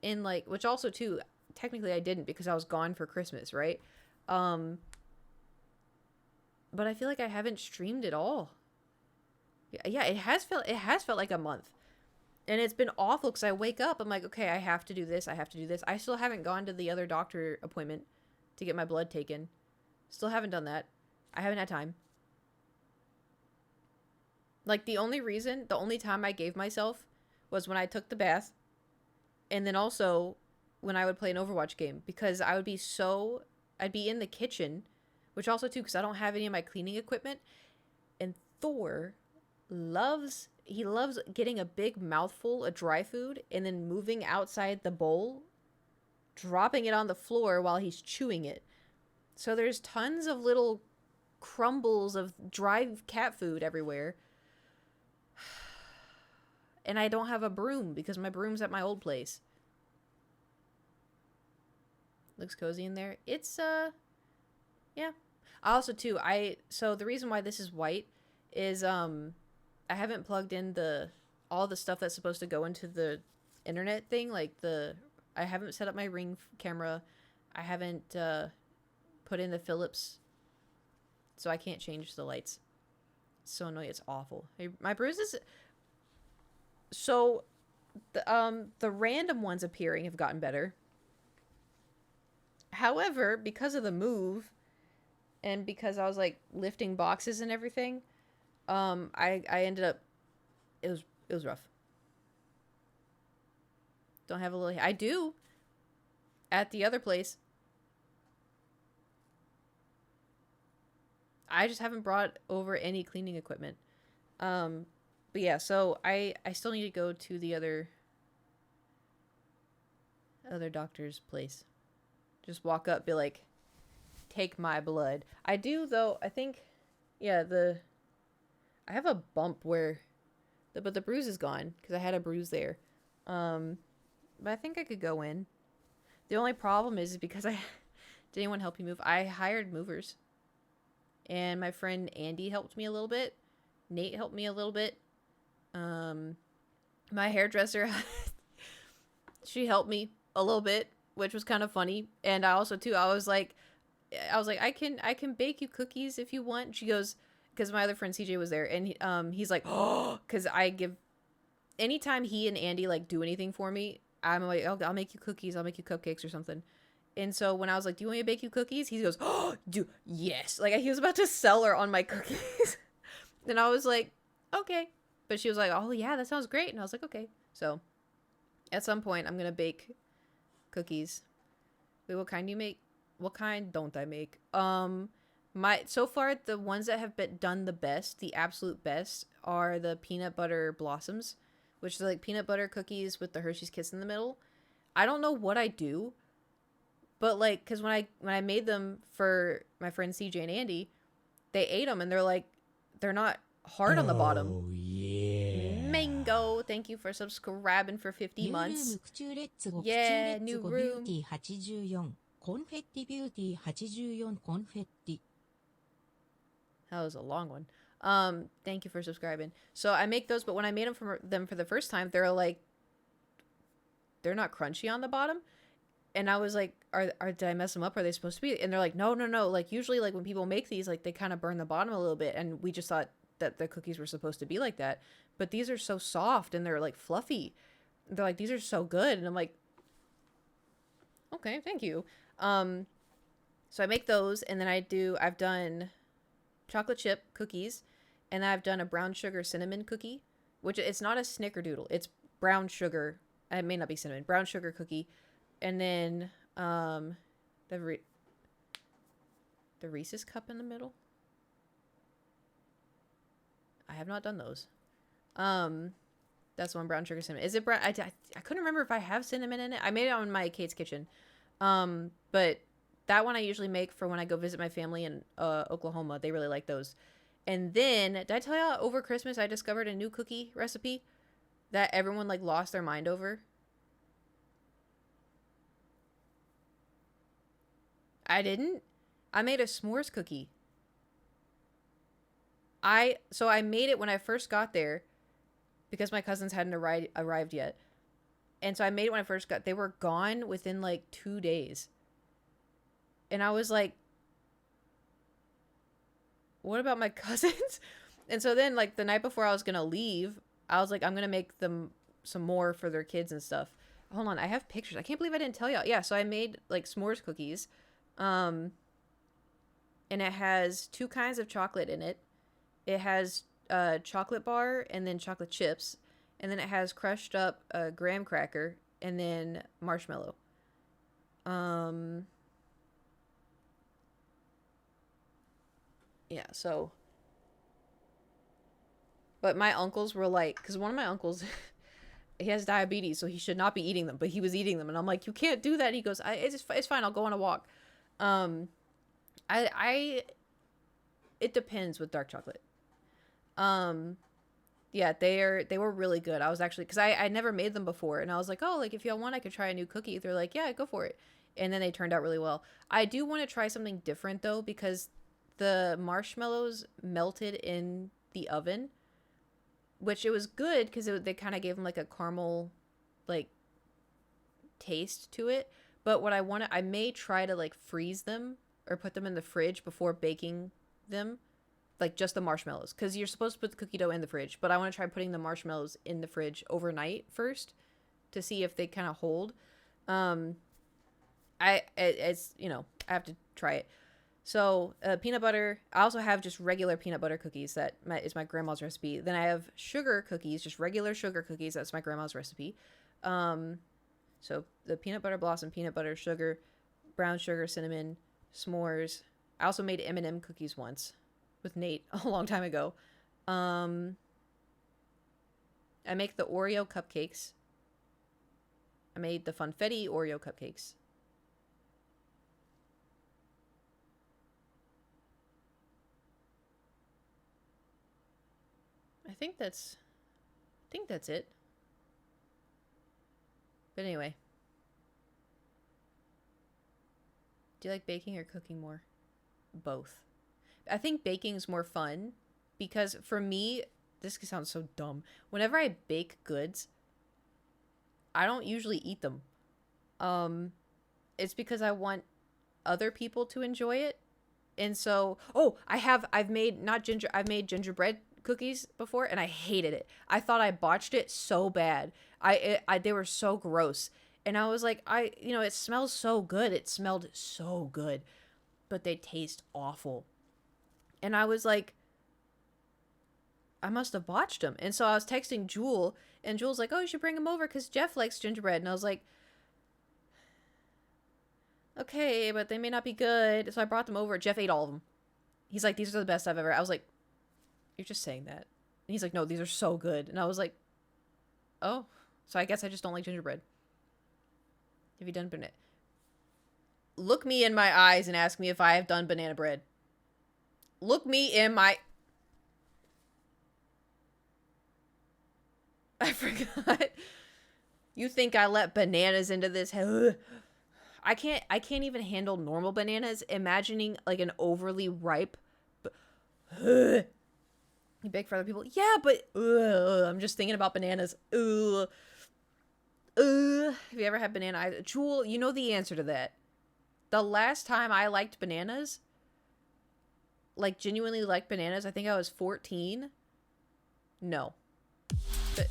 [SPEAKER 1] in, like... Which also, too, technically I didn't because I was gone for Christmas, right? But I feel like I haven't streamed at all. Yeah, it has felt like a month. And it's been awful because I wake up, I'm like, okay, I have to do this. I still haven't gone to the other doctor appointment to get my blood taken. Still haven't done that. I haven't had time. Like, the only time I gave myself was when I took the bath. And then also when I would play an Overwatch game. Because I'd be in the kitchen. Which also, too, because I don't have any of my cleaning equipment. And Thor loves getting a big mouthful of dry food and then moving outside the bowl, dropping it on the floor while he's chewing it. So there's tons of little crumbles of dry cat food everywhere. And I don't have a broom because my broom's at my old place. Looks cozy in there. It's yeah. Also too, so the reason why this is white is I haven't plugged in all the stuff that's supposed to go into the internet thing, like I haven't set up my Ring camera. I haven't put in the Philips, so I can't change the lights. It's so annoying. It's awful. My bruises. So the random ones appearing have gotten better. However, because of the move and because I was like lifting boxes and everything, I ended up it was rough. Don't have a little I do at the other place. I just haven't brought over any cleaning equipment. But yeah, so I still need to go to the other doctor's place. Just walk up, be like, take my blood. I do though. I think, yeah, I have a bump but the bruise is gone because I had a bruise there. But I think I could go in. The only problem is because did anyone help you move? I hired movers, and my friend Andy helped me a little bit. Nate helped me a little bit. My hairdresser, she helped me a little bit, which was kind of funny. And I also too, I was like, I can bake you cookies if you want. She goes, because my other friend CJ was there, and he's like, oh, because anytime he and Andy like do anything for me, I'm like, oh, I'll make you cookies, I'll make you cupcakes or something. And so when I was like, do you want me to bake you cookies? He goes, oh, yes. Like he was about to sell her on my cookies. And I was like, okay. But she was like, oh yeah, that sounds great. And I was like, okay. So at some point I'm going to bake cookies. Wait, what kind do you make? What kind don't I make? So far the ones that have been done the best, the absolute best, are the peanut butter blossoms, which are like peanut butter cookies with the Hershey's Kiss in the middle. I don't know what I do, but like, because when I made them for my friends CJ and Andy, they ate them and they're not hard on the bottom.
[SPEAKER 2] Oh yeah.
[SPEAKER 1] Mango, thank you for subscribing for 50 months. Yeah, new room.
[SPEAKER 3] 84コンフェッティビューティー84コンフェッティ
[SPEAKER 1] That was a long one. Thank you for subscribing. So I make those, but when I made them for the first time, they're not crunchy on the bottom. And I was like, did I mess them up? Are they supposed to be? And they're like, no. Like usually like when people make these, like they kind of burn the bottom a little bit. And we just thought that the cookies were supposed to be like that. But these are so soft and they're like fluffy. They're like, these are so good. And I'm like, okay, thank you. So I make those, and then I've done chocolate chip cookies, and I've done a brown sugar cinnamon cookie, which it's not a snickerdoodle. It's brown sugar. It may not be cinnamon. Brown sugar cookie. And then the Reese's cup in the middle. I have not done those. That's one, brown sugar cinnamon. Is it brown? I couldn't remember if I have cinnamon in it. I made it on my Kate's Kitchen. But that one I usually make for when I go visit my family in Oklahoma. They really like those. And then, did I tell y'all over Christmas I discovered a new cookie recipe that everyone like lost their mind over? I didn't. I made a s'mores cookie. So I made it when I first got there because my cousins hadn't arrived yet. And so I made it when I first got, they were gone within like 2 days. And I was like, what about my cousins? And so then like the night before I was going to leave, I was like, I'm going to make them some more for their kids and stuff. Hold on. I have pictures. I can't believe I didn't tell y'all. Yeah. So I made like s'mores cookies. And it has 2 kinds of chocolate in it. It has chocolate bar and then chocolate chips. And then it has crushed up graham cracker and then marshmallow. Yeah, so. But my uncles were like, because one of my uncles, he has diabetes, so he should not be eating them, but he was eating them. And I'm like, you can't do that. And he goes, it's fine. I'll go on a walk. I it depends with dark chocolate. Yeah, they were really good. I was actually, because I never made them before, and I was like, oh, like if y'all want, I could try a new cookie. They're like, yeah, go for it. And then they turned out really well. I do want to try something different though, because the marshmallows melted in the oven, which it was good because they kind of gave them like a caramel, like taste to it. But what I may try to like freeze them or put them in the fridge before baking them, like just the marshmallows, because you're supposed to put the cookie dough in the fridge, but I want to try putting the marshmallows in the fridge overnight first to see if they kind of hold. It's, you know, I have to try it. So peanut butter. I also have just regular peanut butter cookies. That is my grandma's recipe. Then I have sugar cookies, just regular sugar cookies. That's my grandma's recipe. So the peanut butter blossom, peanut butter, sugar, brown sugar, cinnamon, s'mores. I also made M&M cookies once with Nate a long time ago. I make the Oreo cupcakes. I made the Funfetti Oreo cupcakes. I think that's it. But anyway. Do you like baking or cooking more? Both. I think baking's more fun because for me, this sounds so dumb. Whenever I bake goods, I don't usually eat them. It's because I want other people to enjoy it. And so, I've made gingerbread cookies before and I hated it. I thought I botched it so bad. They were so gross. And I was like, it smells so good. It smelled so good, but they taste awful. And I was like, I must have botched them. And so I was texting Jewel, and Jewel's like, oh, you should bring them over because Jeff likes gingerbread. And I was like, okay, but they may not be good. So I brought them over. Jeff ate all of them. He's like, these are the best I've ever. I was like, you're just saying that. And he's like, no, these are so good. And I was like, oh, so I guess I just don't like gingerbread. Have you done banana? Look me in my eyes and ask me if I have done banana bread. Look me in my... I forgot. You think I let bananas into this? I can't even handle normal bananas. Imagining like an overly ripe... You bake for other people? Yeah, but... I'm just thinking about bananas. Have you ever had banana eyes? Jewel, you know the answer to that. The last time I liked bananas, like genuinely liked bananas, I think I was 14. No. But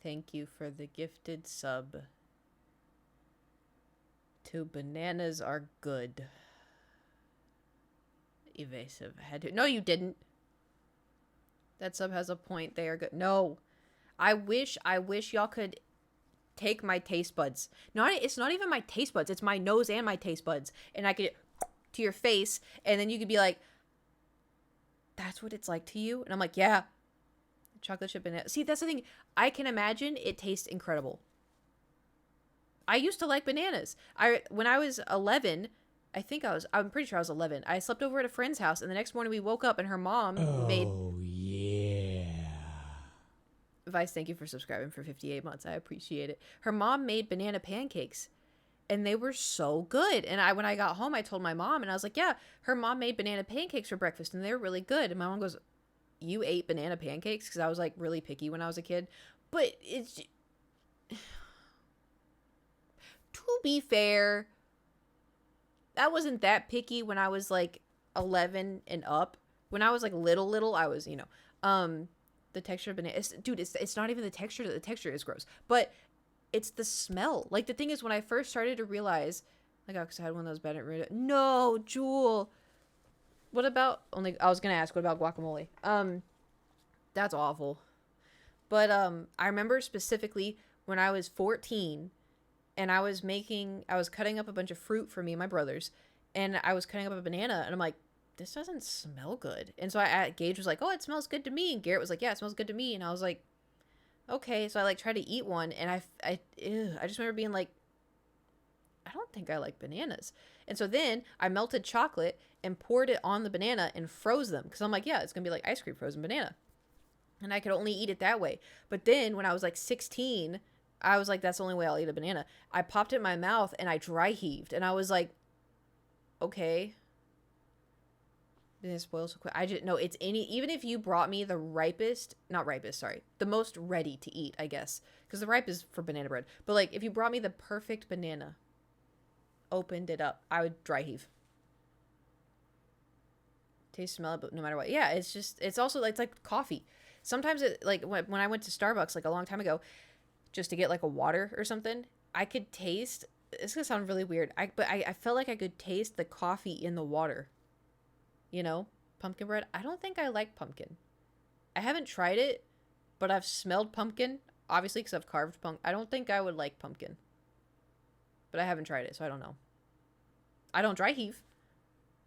[SPEAKER 1] thank you for the gifted sub to Bananas Are Good. Evasive. Had to. No, you didn't. That sub has a point. They are good. No. I wish y'all could take my taste buds. No, it's not even my taste buds. It's my nose and my taste buds. And I could to your face, and then you could be like, that's what it's like to you? And I'm like, yeah. Chocolate chip banana. See, that's the thing. I can imagine it tastes incredible. I used to like bananas. When I was 11, I'm pretty sure I was 11. I slept over at a friend's house, and the next morning we woke up and her mom made...
[SPEAKER 2] Oh, yeah.
[SPEAKER 1] Vice, thank you for subscribing for 58 months. I appreciate it. Her mom made banana pancakes, and they were so good. And when I got home, I told my mom, and I was like, yeah, her mom made banana pancakes for breakfast, and they were really good. And my mom goes, you ate banana pancakes? Because I was, like, really picky when I was a kid. But it's... To be fair... I wasn't that picky when I was like 11 and up. When I was like little, I was, the texture of banana. It's not even the texture. The texture is gross, but it's the smell. Like the thing is, when I first started to realize, like, oh, because I had one of those banana. No, Jewel. What about I was gonna ask, what about guacamole? That's awful. But I remember specifically when I was 14. And I was cutting up a bunch of fruit for me and my brothers. And I was cutting up a banana. And I'm like, this doesn't smell good. And so Gage was like, oh, it smells good to me. And Garrett was like, yeah, it smells good to me. And I was like, okay. So I like tried to eat one, and I just remember being like, I don't think I like bananas. And so then I melted chocolate and poured it on the banana and froze them. Because I'm like, yeah, it's going to be like ice cream frozen banana. And I could only eat it that way. But then when I was like 16, I was like, that's the only way I'll eat a banana. I popped it in my mouth and I dry heaved. And I was like, okay. Then it spoils so quick. I just, no, it's any, even if you brought me the ripest, not ripest, sorry, the most ready to eat, I guess. Because the ripe is for banana bread. But like, if you brought me the perfect banana, opened it up, I would dry heave. Taste, smell it, but no matter what. Yeah, it's just, it's also, it's like coffee. Sometimes it, like, when I went to Starbucks, like, a long time ago, just to get, like, a water or something, I could taste, it's gonna sound really weird, but I felt like I could taste the coffee in the water. You know? Pumpkin bread. I don't think I like pumpkin. I haven't tried it, but I've smelled pumpkin, obviously, because I've carved pumpkin. I don't think I would like pumpkin. But I haven't tried it, so I don't know. I don't dry heave.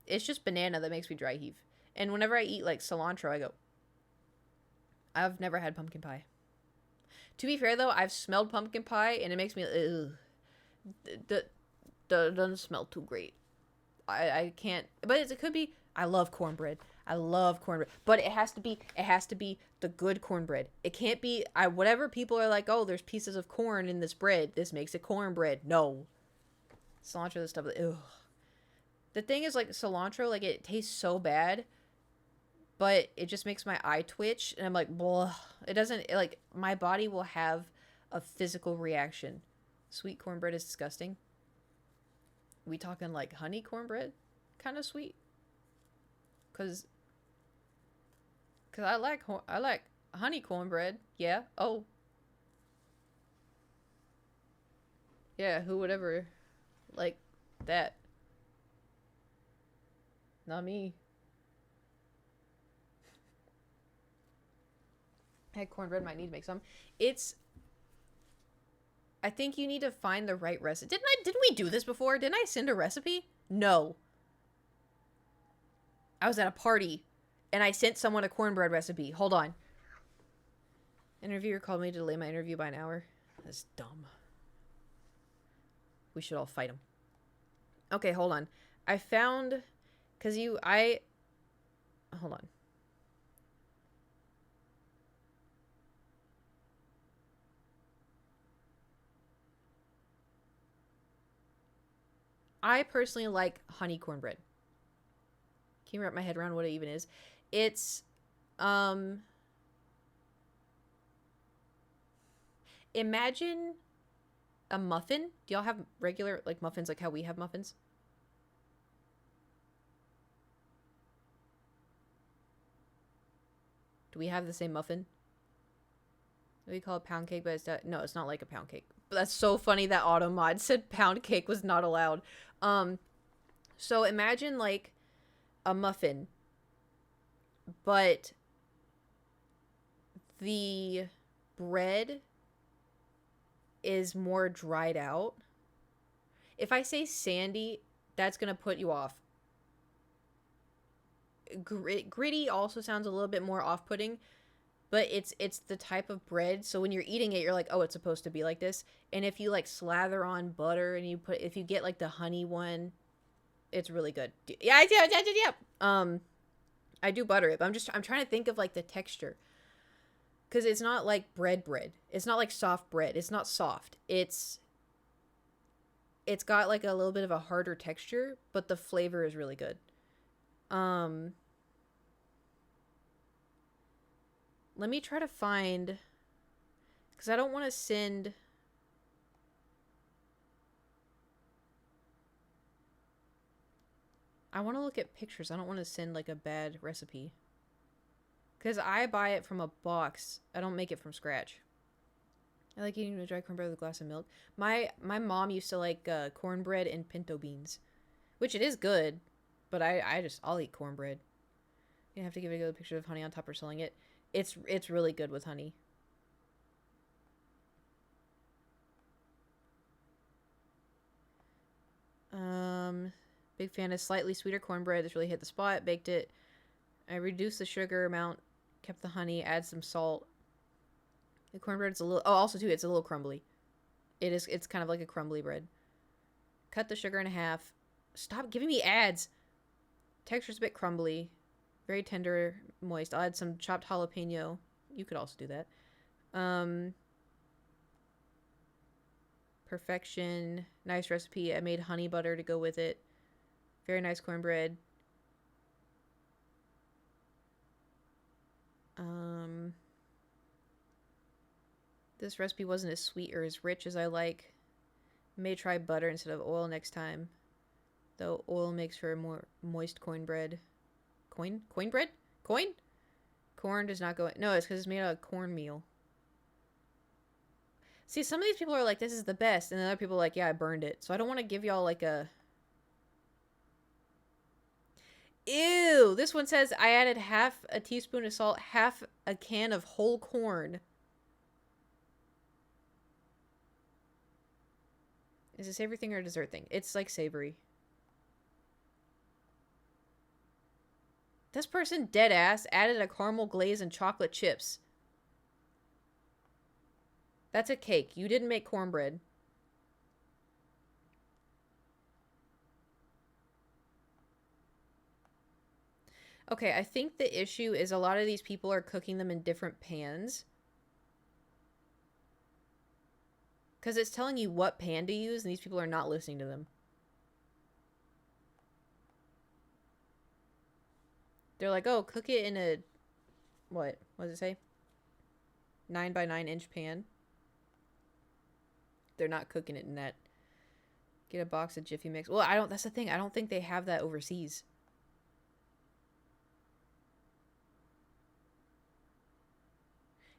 [SPEAKER 1] It's just banana that makes me dry heave. And whenever I eat, like, cilantro, I go, I've never had pumpkin pie. To be fair, though, I've smelled pumpkin pie, and it makes me, ugh. That doesn't smell too great. I can't, but it could be, I love cornbread. I love cornbread. But it has to be the good cornbread. It can't be, whatever people are like, oh, there's pieces of corn in this bread. This makes it cornbread. No. Cilantro, this stuff, ugh. The thing is, like, cilantro, like, it tastes so bad, but it just makes my eye twitch, and I'm like, blah. It doesn't, like, my body will have a physical reaction. Sweet cornbread is disgusting. We talking, like, honey cornbread? Kind of sweet. Cause I like honey cornbread. Yeah. Oh. Yeah, who would ever like that? Not me. I had cornbread, might need to make some. I think you need to find the right recipe. Didn't we do this before? Didn't I send a recipe? No. I was at a party and I sent someone a cornbread recipe. Hold on. Interviewer called me to delay my interview by an hour. That's dumb. We should all fight him. Okay, hold on. I found, hold on. I personally like honey cornbread. Can you wrap my head around what it even is? It's, imagine a muffin. Do y'all have regular, like, muffins, like how we have muffins? Do we have the same muffin? We call it pound cake, but no, it's not like a pound cake. But that's so funny that Automod said pound cake was not allowed. So imagine, like, a muffin, but the bread is more dried out. If I say sandy, that's gonna put you off. Gritty also sounds a little bit more off-putting, but it's the type of bread, so when you're eating it, you're like, oh, it's supposed to be like this. And if you, like, slather on butter and if you get, like, the honey one, it's really good. Yeah. I do butter it, but I'm trying to think of, like, the texture, because it's not like bread. It's not like soft bread. It's not soft. It's got, like, a little bit of a harder texture, but the flavor is really good. Let me try to find, because I don't want to send. I want to look at pictures. I don't want to send, like, a bad recipe. Because I buy it from a box. I don't make it from scratch. I like eating a dry cornbread with a glass of milk. My mom used to like cornbread and pinto beans, which it is good, but I'll eat cornbread. You have to give it a good picture of honey on top or selling it. It's really good with honey. Big fan of slightly sweeter cornbread. This really hit the spot. Baked it. I reduced the sugar amount, kept the honey, add some salt. The cornbread's a little... Oh, also, too, it's a little crumbly. It's kind of like a crumbly bread. Cut the sugar in half. Stop giving me ads. Texture's a bit crumbly. Very tender, moist. I'll add some chopped jalapeno. You could also do that. Perfection. Nice recipe. I made honey butter to go with it. Very nice cornbread. This recipe wasn't as sweet or as rich as I like. May try butter instead of oil next time. Though oil makes for a more moist cornbread. Cornbread? Corn does not go... No, it's because it's made out of cornmeal. See, some of these people are like, this is the best. And then other people are like, yeah, I burned it. So I don't want to give y'all like a... Ew! This one says, I added half a teaspoon of salt, half a can of whole corn. Is it a savory thing or a dessert thing? It's like savory. This person, dead ass, added a caramel glaze and chocolate chips. That's a cake. You didn't make cornbread. Okay, I think the issue is a lot of these people are cooking them in different pans. Because it's telling you what pan to use, and these people are not listening to them. They're like, oh, cook it in a... What does it say? 9 by 9 inch pan. They're not cooking it in that. Get a box of Jiffy Mix. Well, that's the thing. I don't think they have that overseas.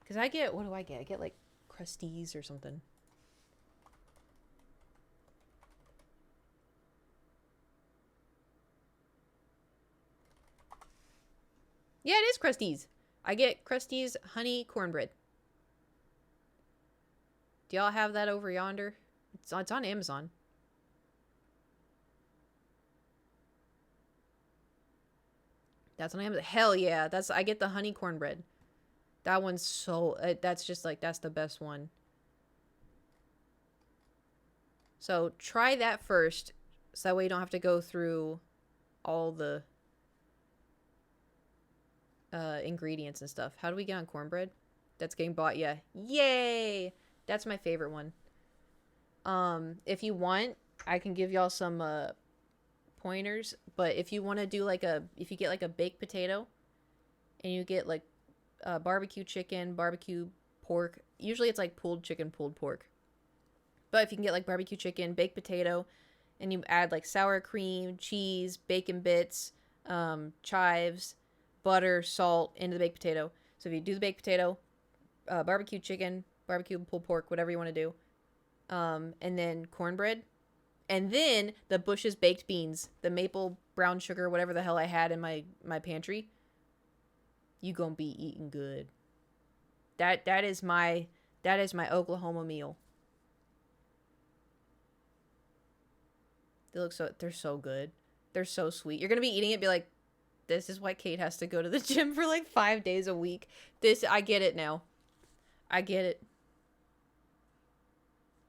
[SPEAKER 1] Because I get... What do I get? I get, like, Crusties or something. Yeah, it is Crusties. I get Crusties honey cornbread. Do y'all have that over yonder? It's on Amazon. That's on Amazon. Hell yeah. I get the honey cornbread. That one's so... that's just like... That's the best one. So try that first. So that way you don't have to go through all the... ingredients and stuff. How do we get on cornbread? That's getting bought. Yeah. Yay! That's my favorite one. If you want, I can give y'all some pointers. But if you want to do like if you get like a baked potato, and you get like barbecue chicken, barbecue pork. Usually it's like pulled chicken, pulled pork. But if you can get like barbecue chicken, baked potato, and you add like sour cream, cheese, bacon bits, chives, butter, salt into the baked potato. So if you do the baked potato, barbecue chicken, barbecue pulled pork, whatever you want to do, and then cornbread, and then the Bush's baked beans, the maple brown sugar, whatever the hell I had in my pantry, you gonna be eating good. That is my Oklahoma meal. They're so good. They're so sweet. You're gonna be eating it, be like, this is why Kate has to go to the gym for like 5 days a week. I get it now. I get it.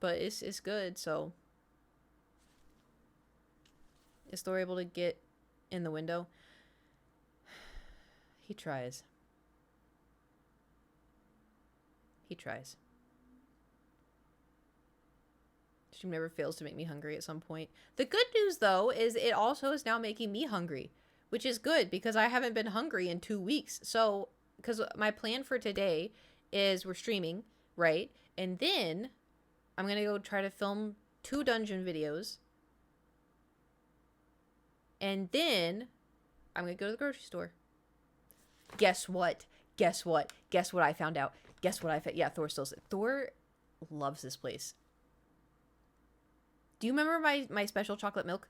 [SPEAKER 1] But it's good, so. Is Thor able to get in the window? He tries. He tries. She never fails to make me hungry at some point. The good news, though, is it also is now making me hungry. Which is good, because I haven't been hungry in 2 weeks. So, because my plan for today is we're streaming, right? And then I'm going to go try to film 2 dungeon videos. And then I'm going to go to the grocery store. Guess what? Guess what? Guess what I found out? Guess what I found? Yeah, Thor loves this place. Do you remember my special chocolate milk?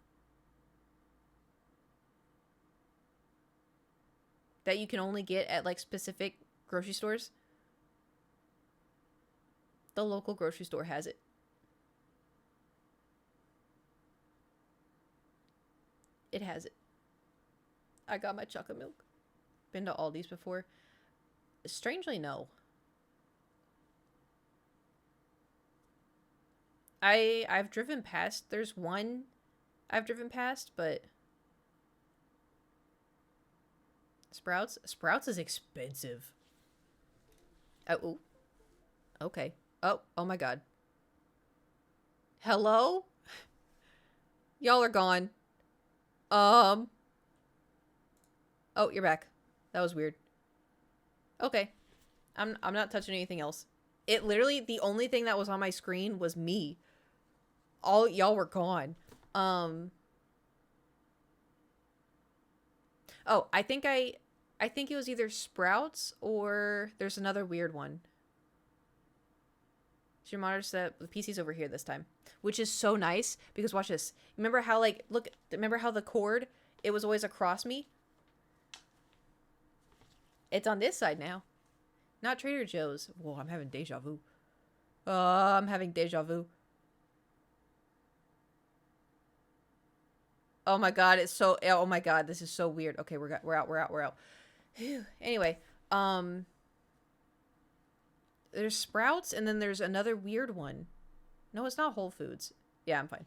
[SPEAKER 1] That you can only get at like specific grocery stores? The local grocery store has it. It has it. I got my chocolate milk. Been to Aldi's before? Strangely, no. I've driven past. There's one I've driven past, but Sprouts is expensive. Oh, okay. Oh my god. Hello? Y'all are gone. Oh, you're back. That was weird. Okay. I'm not touching anything else. It literally, the only thing that was on my screen was me. All y'all were gone. Oh, I think it was either Sprouts or there's another weird one. So your monitor set the PC's over here this time, which is so nice because watch this. Remember how remember how the cord, it was always across me? It's on this side now. Not Trader Joe's. Whoa, I'm having deja vu. I'm having deja vu. Oh my god, it's so, oh my god, this is so weird. Okay, we're out. Whew. Anyway, there's Sprouts and then there's another weird one. No, it's not Whole Foods. Yeah, I'm fine.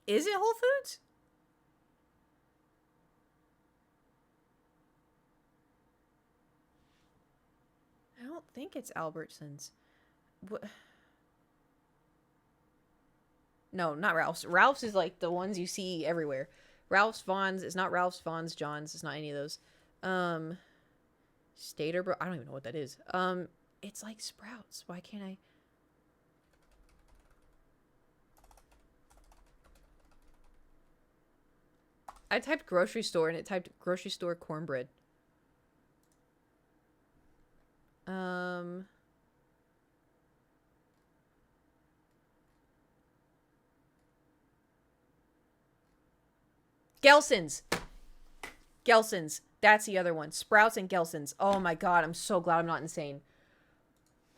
[SPEAKER 1] Is it Whole Foods? I don't think it's Albertsons. What? No, not Ralph's. Ralph's is like the ones you see everywhere. Ralph's, Vaughn's. It's not Ralph's, Vaughn's, John's. It's not any of those. Stater, bro. I don't even know what that is. It's like Sprouts. Why can't I? I typed grocery store and it typed grocery store cornbread. Gelson's. Gelson's. That's the other one. Sprouts and Gelson's. Oh my god, I'm so glad I'm not insane.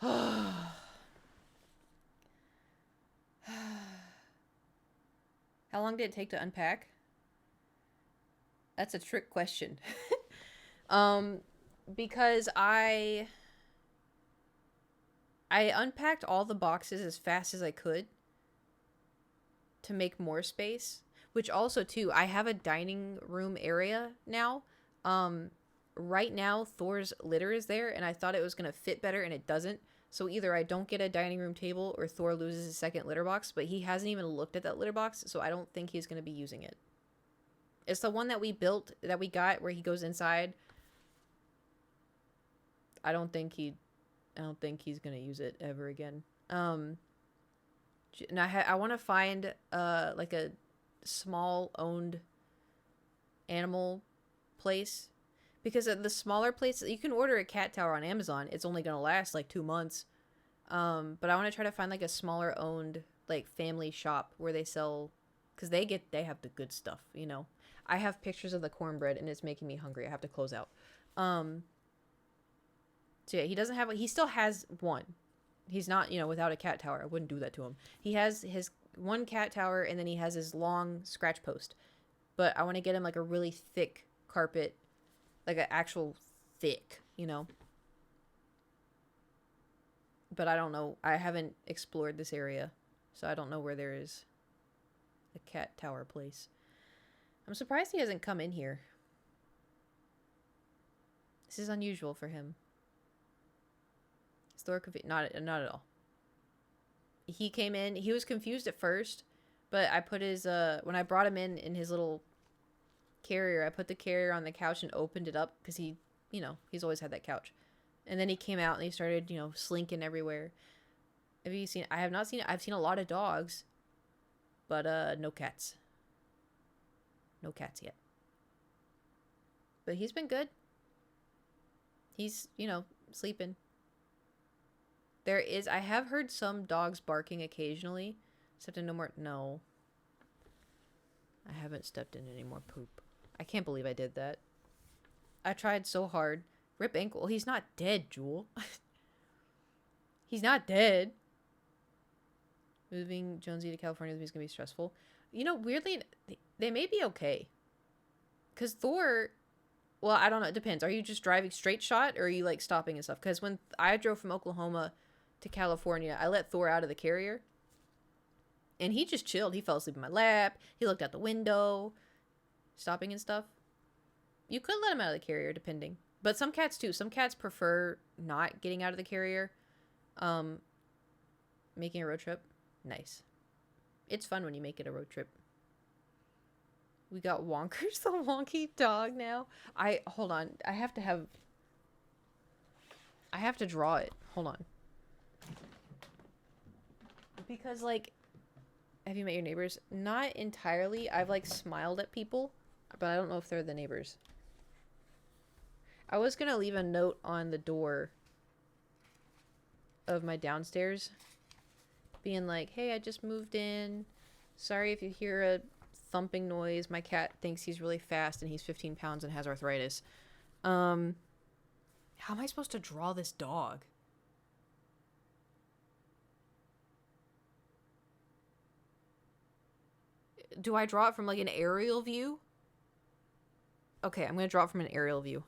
[SPEAKER 1] How long did it take to unpack? That's a trick question. Because I unpacked all the boxes as fast as I could to make more space, which also too, I have a dining room area now. Right now Thor's litter is there and I thought it was going to fit better and it doesn't. So either I don't get a dining room table or Thor loses his second litter box, but he hasn't even looked at that litter box, so I don't think he's going to be using it. It's the one that we built, that we got, where he goes inside. I don't think he's gonna use it ever again. And I want to find like a small owned animal place, because the smaller places, you can order a cat tower on Amazon. It's only gonna last like 2 months. But I want to try to find like a smaller owned like family shop where they sell, because they have the good stuff, you know. I have pictures of the cornbread and it's making me hungry. I have to close out. So yeah, he still has one. He's not, without a cat tower. I wouldn't do that to him. He has his one cat tower and then he has his long scratch post. But I want to get him like a really thick carpet, like an actual thick, But I don't know. I haven't explored this area, so I don't know where there is a cat tower place. I'm surprised he hasn't come in here. This is unusual for him. Not at all. He came in. He was confused at first, but I put his when I brought him in his little carrier, I put the carrier on the couch and opened it up because he's always had that couch. And then he came out and he started, slinking everywhere. Have you seen? I have not seen. I've seen a lot of dogs, but no cats. No cats yet. But he's been good. He's, sleeping. I have heard some dogs barking occasionally. Except in no. I haven't stepped in any more poop. I can't believe I did that. I tried so hard. Rip ankle. He's not dead, Jewel. He's not dead. Moving Jonesy to California is going to be stressful. You know, weirdly, they may be okay. Because Thor, well, I don't know. It depends. Are you just driving straight shot or are you like stopping and stuff? Because when I drove from Oklahoma to California, I let Thor out of the carrier. And he just chilled. He fell asleep in my lap. He looked out the window, stopping and stuff. You could let him out of the carrier, depending. But some cats, too. Some cats prefer not getting out of the carrier. Making a road trip. Nice. It's fun when you make it a road trip. We got Wonkers, the wonky dog now. Hold on. I have to draw it. Hold on. Because, like, have you met your neighbors? Not entirely. I've, like, smiled at people, but I don't know if they're the neighbors. I was going to leave a note on the door of my downstairs being like, hey, I just moved in. Sorry if you hear a thumping noise. My cat thinks he's really fast and he's 15 pounds and has arthritis. How am I supposed to draw this dog? Do I draw it from like an aerial view? Okay, I'm going to draw it from an aerial view.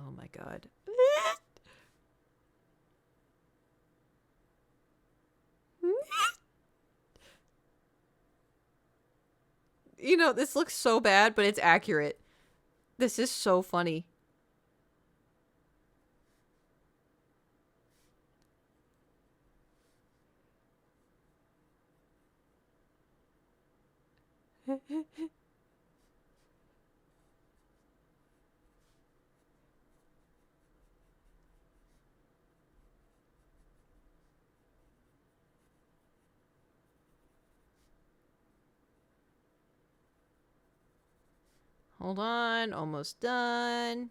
[SPEAKER 1] Oh my god. You know, this looks so bad, but it's accurate. This is so funny. Hold on, almost done.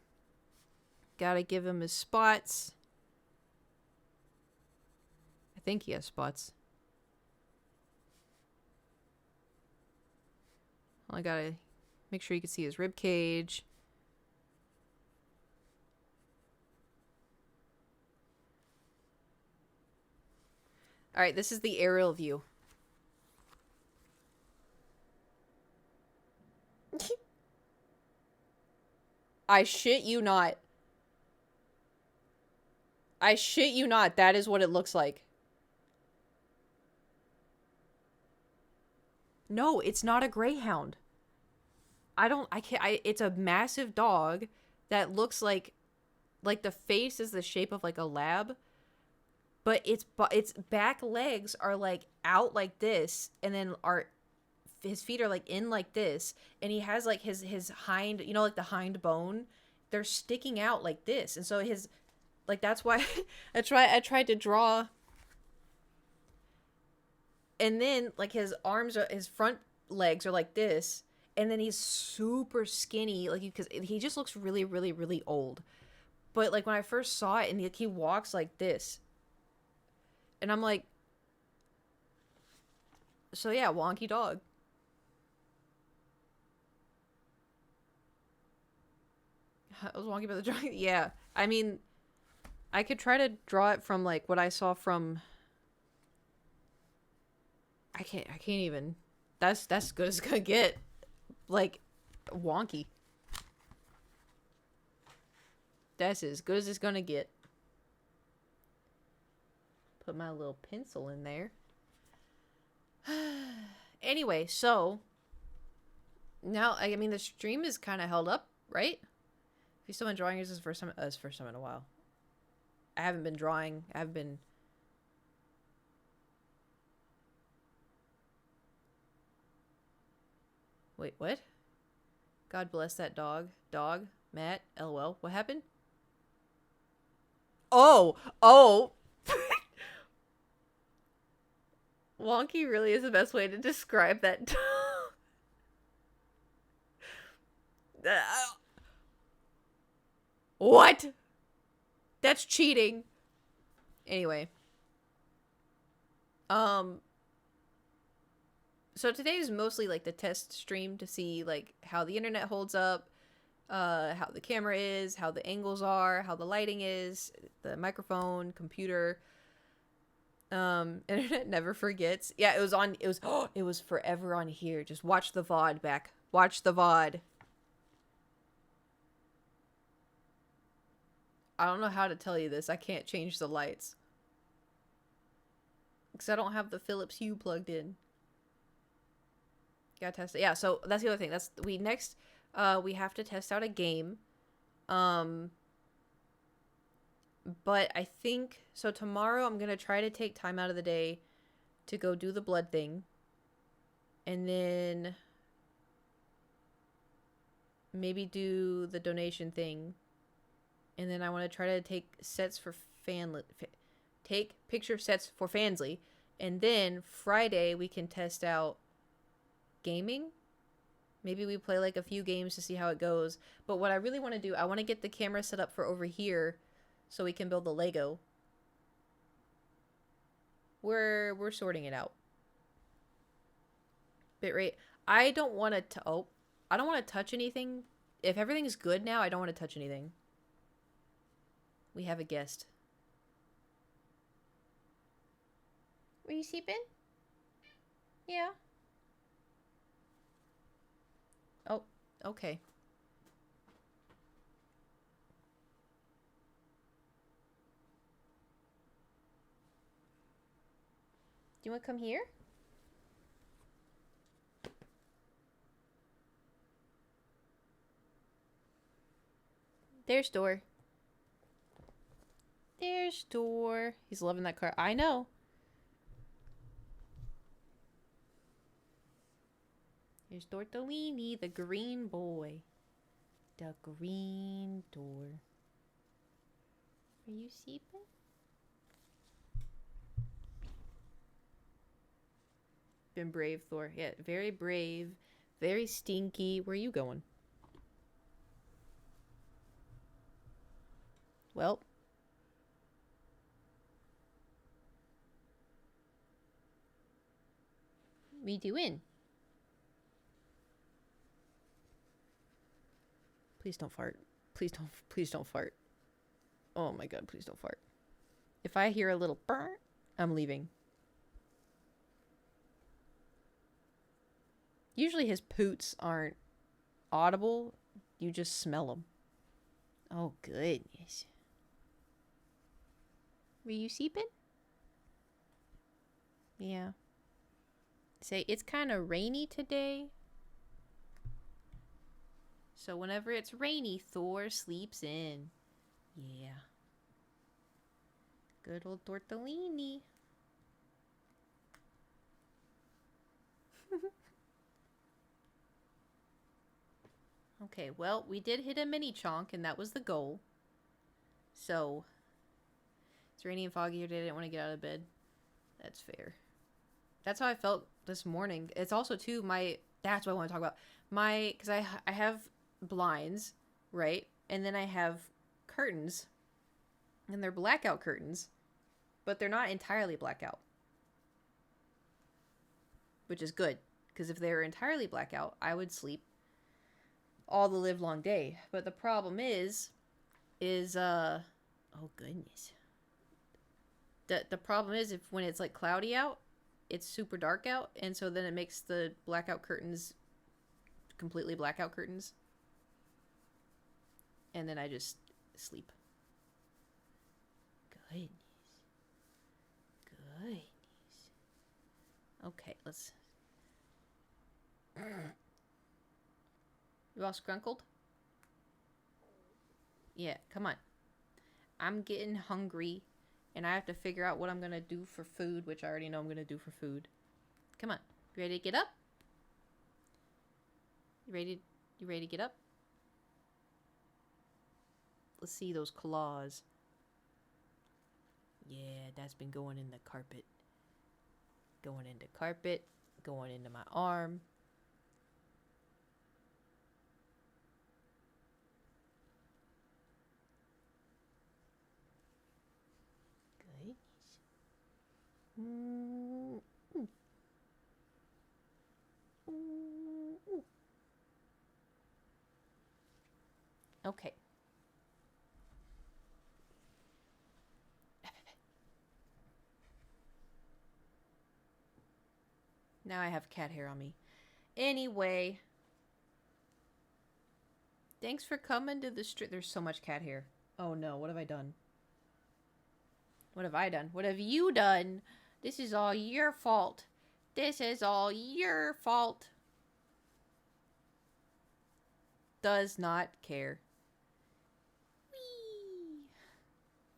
[SPEAKER 1] Gotta give him his spots. I think he has spots. Well, I gotta make sure you can see his rib cage. Alright, this is the aerial view. I shit you not. I shit you not. That is what it looks like. No, it's not a greyhound. It's a massive dog that looks like the face is the shape of like a lab, but its back legs are like out like this, and then his feet are like in like this, and he has like his hind, you know, like the hind bone, they're sticking out like this, and so his, like, that's why I tried to draw. And then like his front legs are like this, and then he's super skinny, like, because he just looks really, really, really old. But like when I first saw it, and he walks like this, and I'm like, so yeah, wonky dog. I was wonky about the drawing. Yeah, I mean, I could try to draw it from like what I saw from. I can't even. That's good as it's gonna get. Like, wonky. That's as good as it's gonna get. Put my little pencil in there. Anyway, so now, I mean, the stream is kind of held up, right? If you've still been drawing, this is first time in a while. I haven't been drawing. Wait, what? God bless that dog. Dog. Matt. LOL. What happened? Oh! Wonky really is the best way to describe that dog. What? That's cheating. Anyway. So today is mostly like the test stream to see like how the internet holds up, how the camera is, how the angles are, how the lighting is, the microphone, computer. Internet never forgets. Yeah, it was on. It was. Oh, it was forever on here. Just watch the VOD back. Watch the VOD. I don't know how to tell you this. I can't change the lights because I don't have the Philips Hue plugged in. Gotta test it. Yeah. So that's the other thing. That's we next. We have to test out a game. But I think so. Tomorrow I'm gonna try to take time out of the day to go do the blood thing, and then maybe do the donation thing, and then I want to try to take sets for take picture sets for Fansly, and then Friday we can test out gaming. Maybe we play like a few games to see how it goes. But what I really want to do, I want to get the camera set up for over here so we can build the Lego. We're sorting it out. Bitrate. I don't want to I don't want to touch anything. If everything's good now, I don't want to touch anything. We have a guest. Were you sleeping? Yeah. Oh, okay. Do you want to come here? There's Door. There's Door. He's loving that car. I know. Here's Tortellini, the green boy. The green door. Are you sleeping? Been brave, Thor. Yeah, very brave. Very stinky. Where are you going? Well. Me doing? Please don't fart. Please don't fart. Oh my god, please don't fart. If I hear a little burn, I'm leaving. Usually his poots aren't audible. You just smell them. Oh, goodness. Were you sleeping? Yeah. Say, it's kind of rainy today. So whenever it's rainy, Thor sleeps in. Yeah. Good old Tortellini. Okay, well, we did hit a mini chonk, and that was the goal. So, it's rainy and foggy today. I didn't want to get out of bed. That's fair. That's how I felt this morning. It's also, too, that's what I want to talk about. Because I have blinds, right? And then I have curtains. And they're blackout curtains. But they're not entirely blackout. Which is good. Because if they were entirely blackout, I would sleep all the live long day. But the problem is oh goodness. The problem is if when it's like cloudy out, it's super dark out, and so then it makes the blackout curtains completely blackout curtains. And then I just sleep. Goodness. Okay, let's You all scrunkled? Yeah, come on. I'm getting hungry, and I have to figure out what I'm going to do for food, which I already know I'm going to do for food. Come on. You ready to get up? You ready to get up? Let's see those claws. Yeah, that's been going in the carpet. Going into carpet. Going into my arm. Mm, mm, mm. Okay. Now I have cat hair on me. Anyway. Thanks for coming to the street. There's so much cat hair. Oh no, what have I done? What have I done? What have you done? This is all your fault. This is all your fault. Does not care. Wee.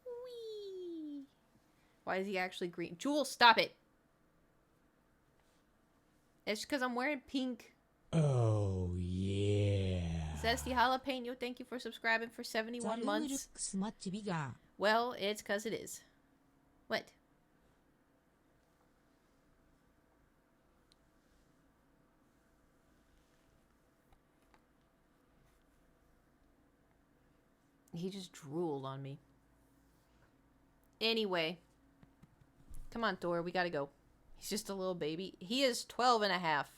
[SPEAKER 1] Wee. Why is he actually green? Jules, stop it. It's because I'm wearing pink.
[SPEAKER 2] Oh, yeah.
[SPEAKER 1] Zesty Jalapeno, thank you for subscribing for 71 months.
[SPEAKER 3] Zarulux much bigger.
[SPEAKER 1] Well, it's because it is. What? He just drooled on me. Anyway. Come on, Thor. We gotta go. He's just a little baby. He is 12 and a half.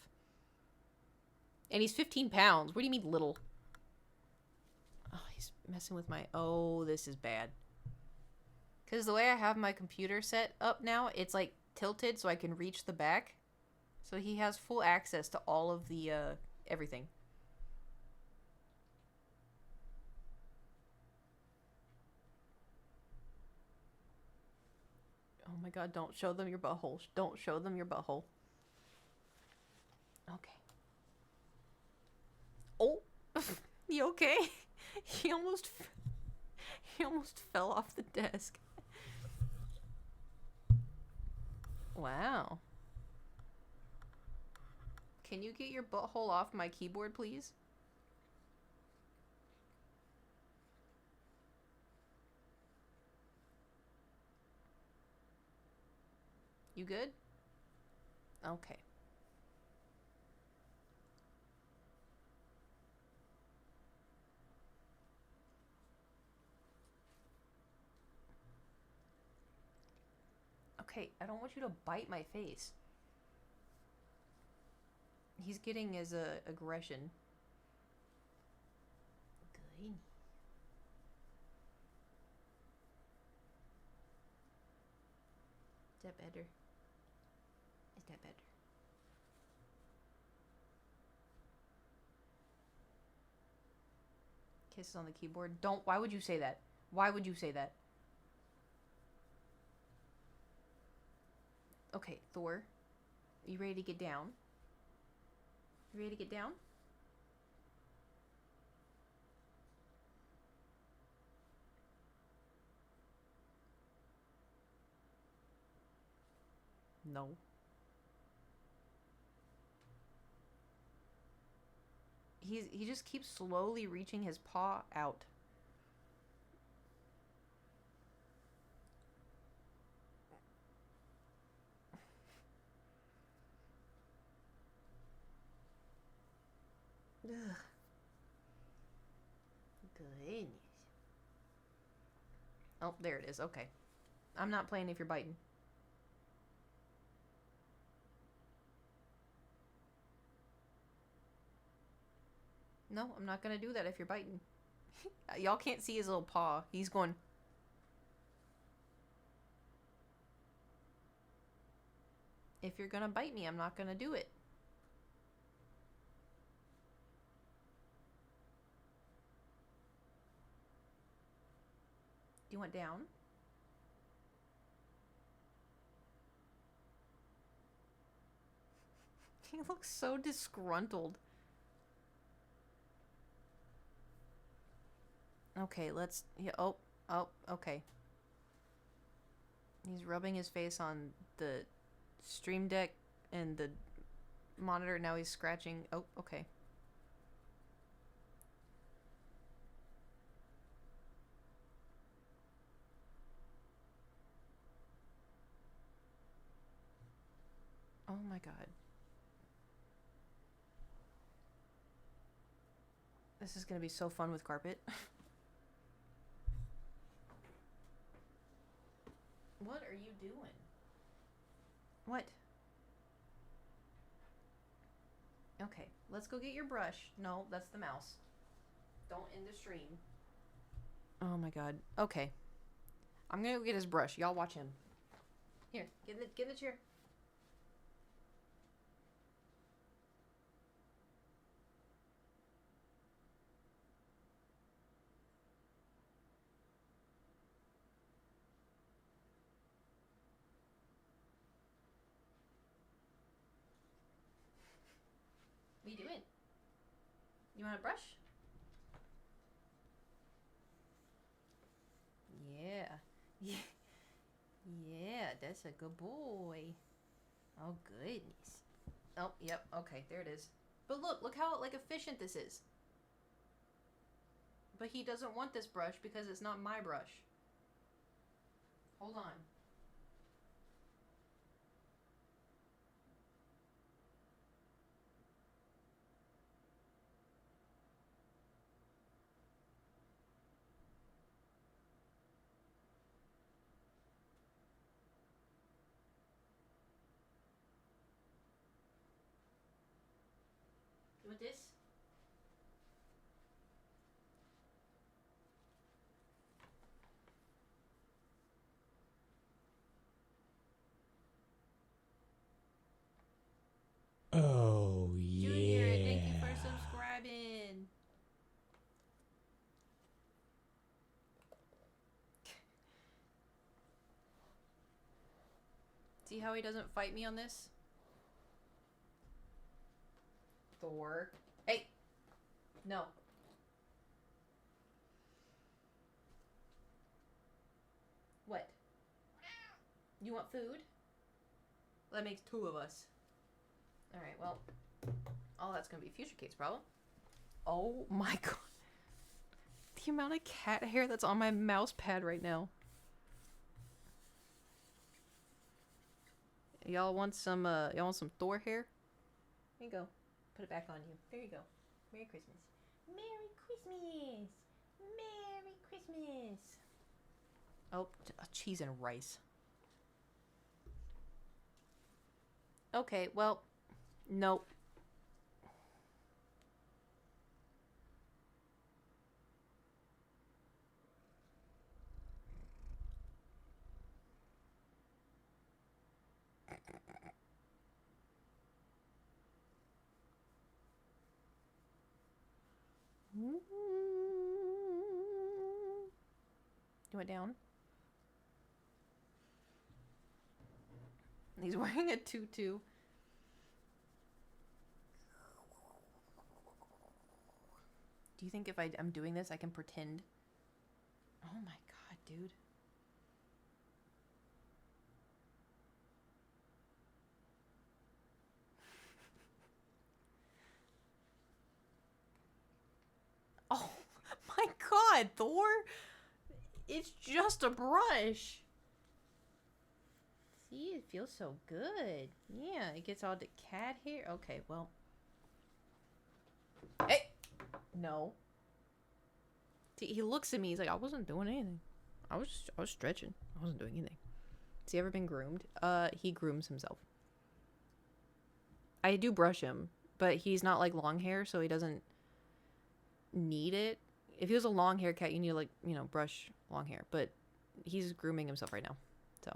[SPEAKER 1] And he's 15 pounds. What do you mean little? Oh, he's messing with my... Oh, this is bad. Because the way I have my computer set up now, it's like tilted so I can reach the back. So he has full access to all of the, everything. Oh my god, don't show them your butthole. Don't show them your butthole. Okay. Oh! You okay? He almost fell off the desk. Wow. Can you get your butthole off my keyboard, please? You good? Okay. Okay, I don't want you to bite my face. He's getting his aggression. Good. Is that better? Is that better? Kisses on the keyboard. Don't. Why would you say that? Why would you say that? Okay, Thor. Are you ready to get down? You ready to get down? No. He just keeps slowly reaching his paw out. Ugh. Goodness. Oh, there it is. Okay. I'm not playing if you're biting. No, I'm not gonna do that if you're biting. Y'all can't see his little paw. He's going... If you're gonna bite me, I'm not gonna do it. Do you want down? He looks so disgruntled. Okay, let's... Yeah, oh, okay. He's rubbing his face on the Stream Deck and the monitor. Now he's scratching. Oh, okay. Oh my god. This is gonna be so fun with carpet. What are you doing? What? Okay, let's go get your brush. No, that's the mouse. Don't end the stream. Oh my god. Okay. I'm gonna go get his brush. Y'all watch him. Here, get in the chair. What are you doing? You want a brush? Yeah. Yeah. Yeah, that's a good boy. Oh, goodness. Oh, yep. Okay, there it is. But look how, like, efficient this is. But he doesn't want this brush because it's not my brush. Hold on. You want this?
[SPEAKER 2] Oh,
[SPEAKER 1] Junior, thank you for
[SPEAKER 2] yeah.
[SPEAKER 1] subscribing. See how he doesn't fight me on this? Thor. Hey! No. What? You want food? That makes two of us. Alright, well. Oh, that's gonna be Future Kate's problem. Oh my god. The amount of cat hair that's on my mouse pad right now. Y'all want some Thor hair? Here you go. Put it back on you. There you go. Merry Christmas. Merry Christmas! Merry Christmas! Oh, cheese and rice. Okay, well, nope. You went down? He's wearing a tutu. Do you think if I'm doing this, I can pretend? Oh my god, dude. Oh my god, Thor! It's just a brush. See, it feels so good. Yeah, it gets all the cat hair. Okay, well. Hey! No. See, he looks at me. He's like, I wasn't doing anything. I was stretching. I wasn't doing anything. Has he ever been groomed? He grooms himself. I do brush him, but he's not like long hair, so he doesn't need it. If he was a long hair cat, you need to, like, you know, brush long hair. But he's grooming himself right now. So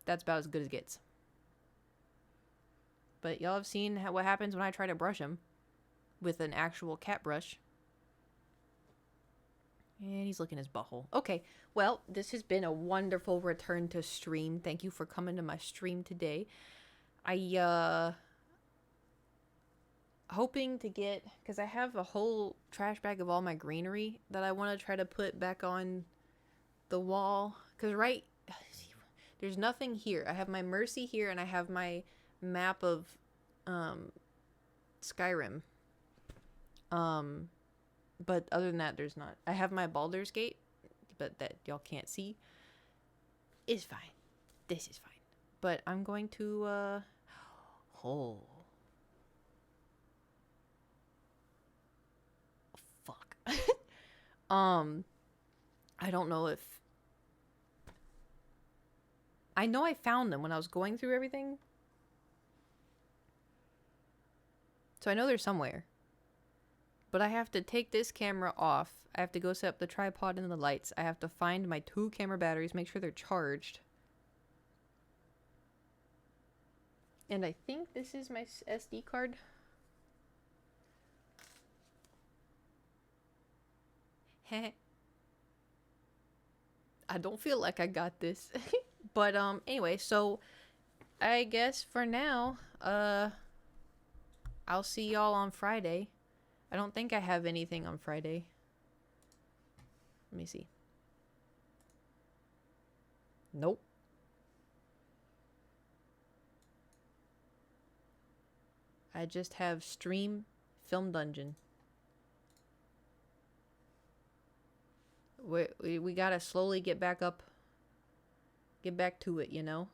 [SPEAKER 1] that's about as good as it gets. But y'all have seen what happens when I try to brush him with an actual cat brush. And he's licking his butthole. Okay, well, this has been a wonderful return to stream. Thank you for coming to my stream today. Hoping to get, because I have a whole trash bag of all my greenery that I want to try to put back on the wall. Because there's nothing here. I have my Mercy here, and I have my map of Skyrim. But other than that, there's not. I have my Baldur's Gate, but that y'all can't see. It's fine. This is fine. But I'm going to, oh. Fuck. I don't know if I know I found them when I was going through everything. So I know they're somewhere. But I have to take this camera off. I have to go set up the tripod and the lights. I have to find my 2 camera batteries, make sure they're charged. And I think this is my SD card. Heh. I don't feel like I got this. But anyway, so I guess for now, I'll see y'all on Friday. I don't think I have anything on Friday. Let me see. Nope. I just have stream film dungeon. We gotta slowly get back up. Get back to it, you know?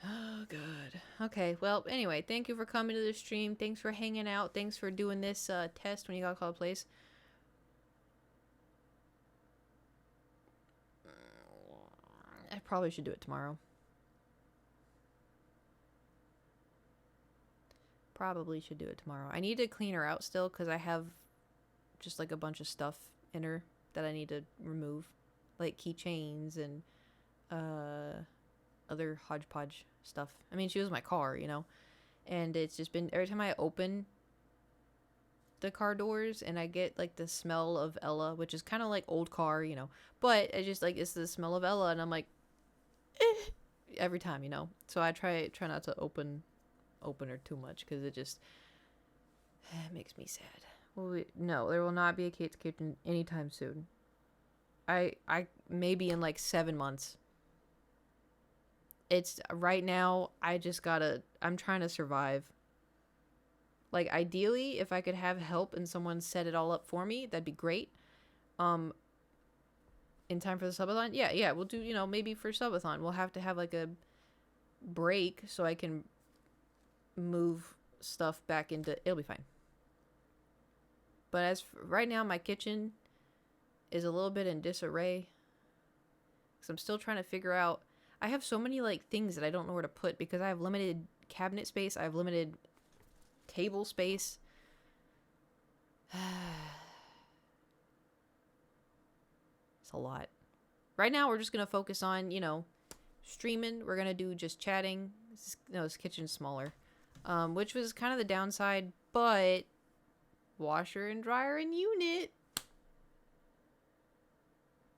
[SPEAKER 1] Oh, God. Okay, well, anyway, thank you for coming to the stream. Thanks for hanging out. Thanks for doing this test when you got called place. I probably should do it tomorrow. Probably should do it tomorrow. I need to clean her out still because I have just like a bunch of stuff in her that I need to remove. Like keychains and other hodgepodge stuff. I mean, she was my car, you know? And it's just been, every time I open the car doors and I get like the smell of Ella, which is kind of like old car, you know? But I just like, it's the smell of Ella and I'm like, every time, you know? So I try not to open her too much because it just makes me sad. Well, no, there will not be a Kate's Kitchen anytime soon. I maybe in like 7 months. It's right now, I'm trying to survive. Like ideally, if I could have help and someone set it all up for me, that'd be great. In time for the subathon? Yeah, we'll do, you know, maybe for subathon, we'll have to have like a break so I can move stuff back into, it'll be fine. But as for right now, my kitchen is a little bit in disarray. Because I'm still trying to figure out, I have so many like things that I don't know where to put because I have limited cabinet space. I have limited table space. It's a lot. Right now, we're just going to focus on, you know, streaming. We're going to do just chatting. This kitchen's smaller. Which was kind of the downside, but washer and dryer and unit.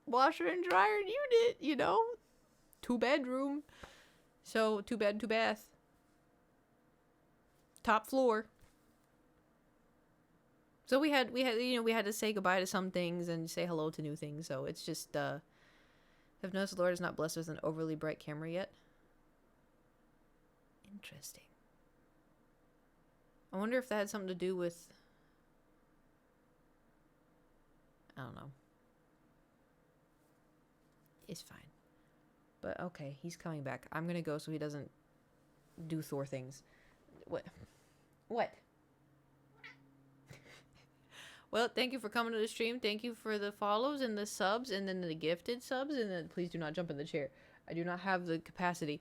[SPEAKER 1] Washer and dryer and unit, you know? 2-bedroom. So 2 bed, 2 bath. Top floor. So we had you know, we had to say goodbye to some things and say hello to new things. So it's just I've noticed the Lord is not blessed with an overly bright camera yet. Interesting. I wonder if that had something to do with, I don't know. It's fine. But okay, he's coming back. I'm gonna go so he doesn't do Thor things. What? Well, thank you for coming to the stream. Thank you for the follows and the subs and then the gifted subs. And then please do not jump in the chair. I do not have the capacity.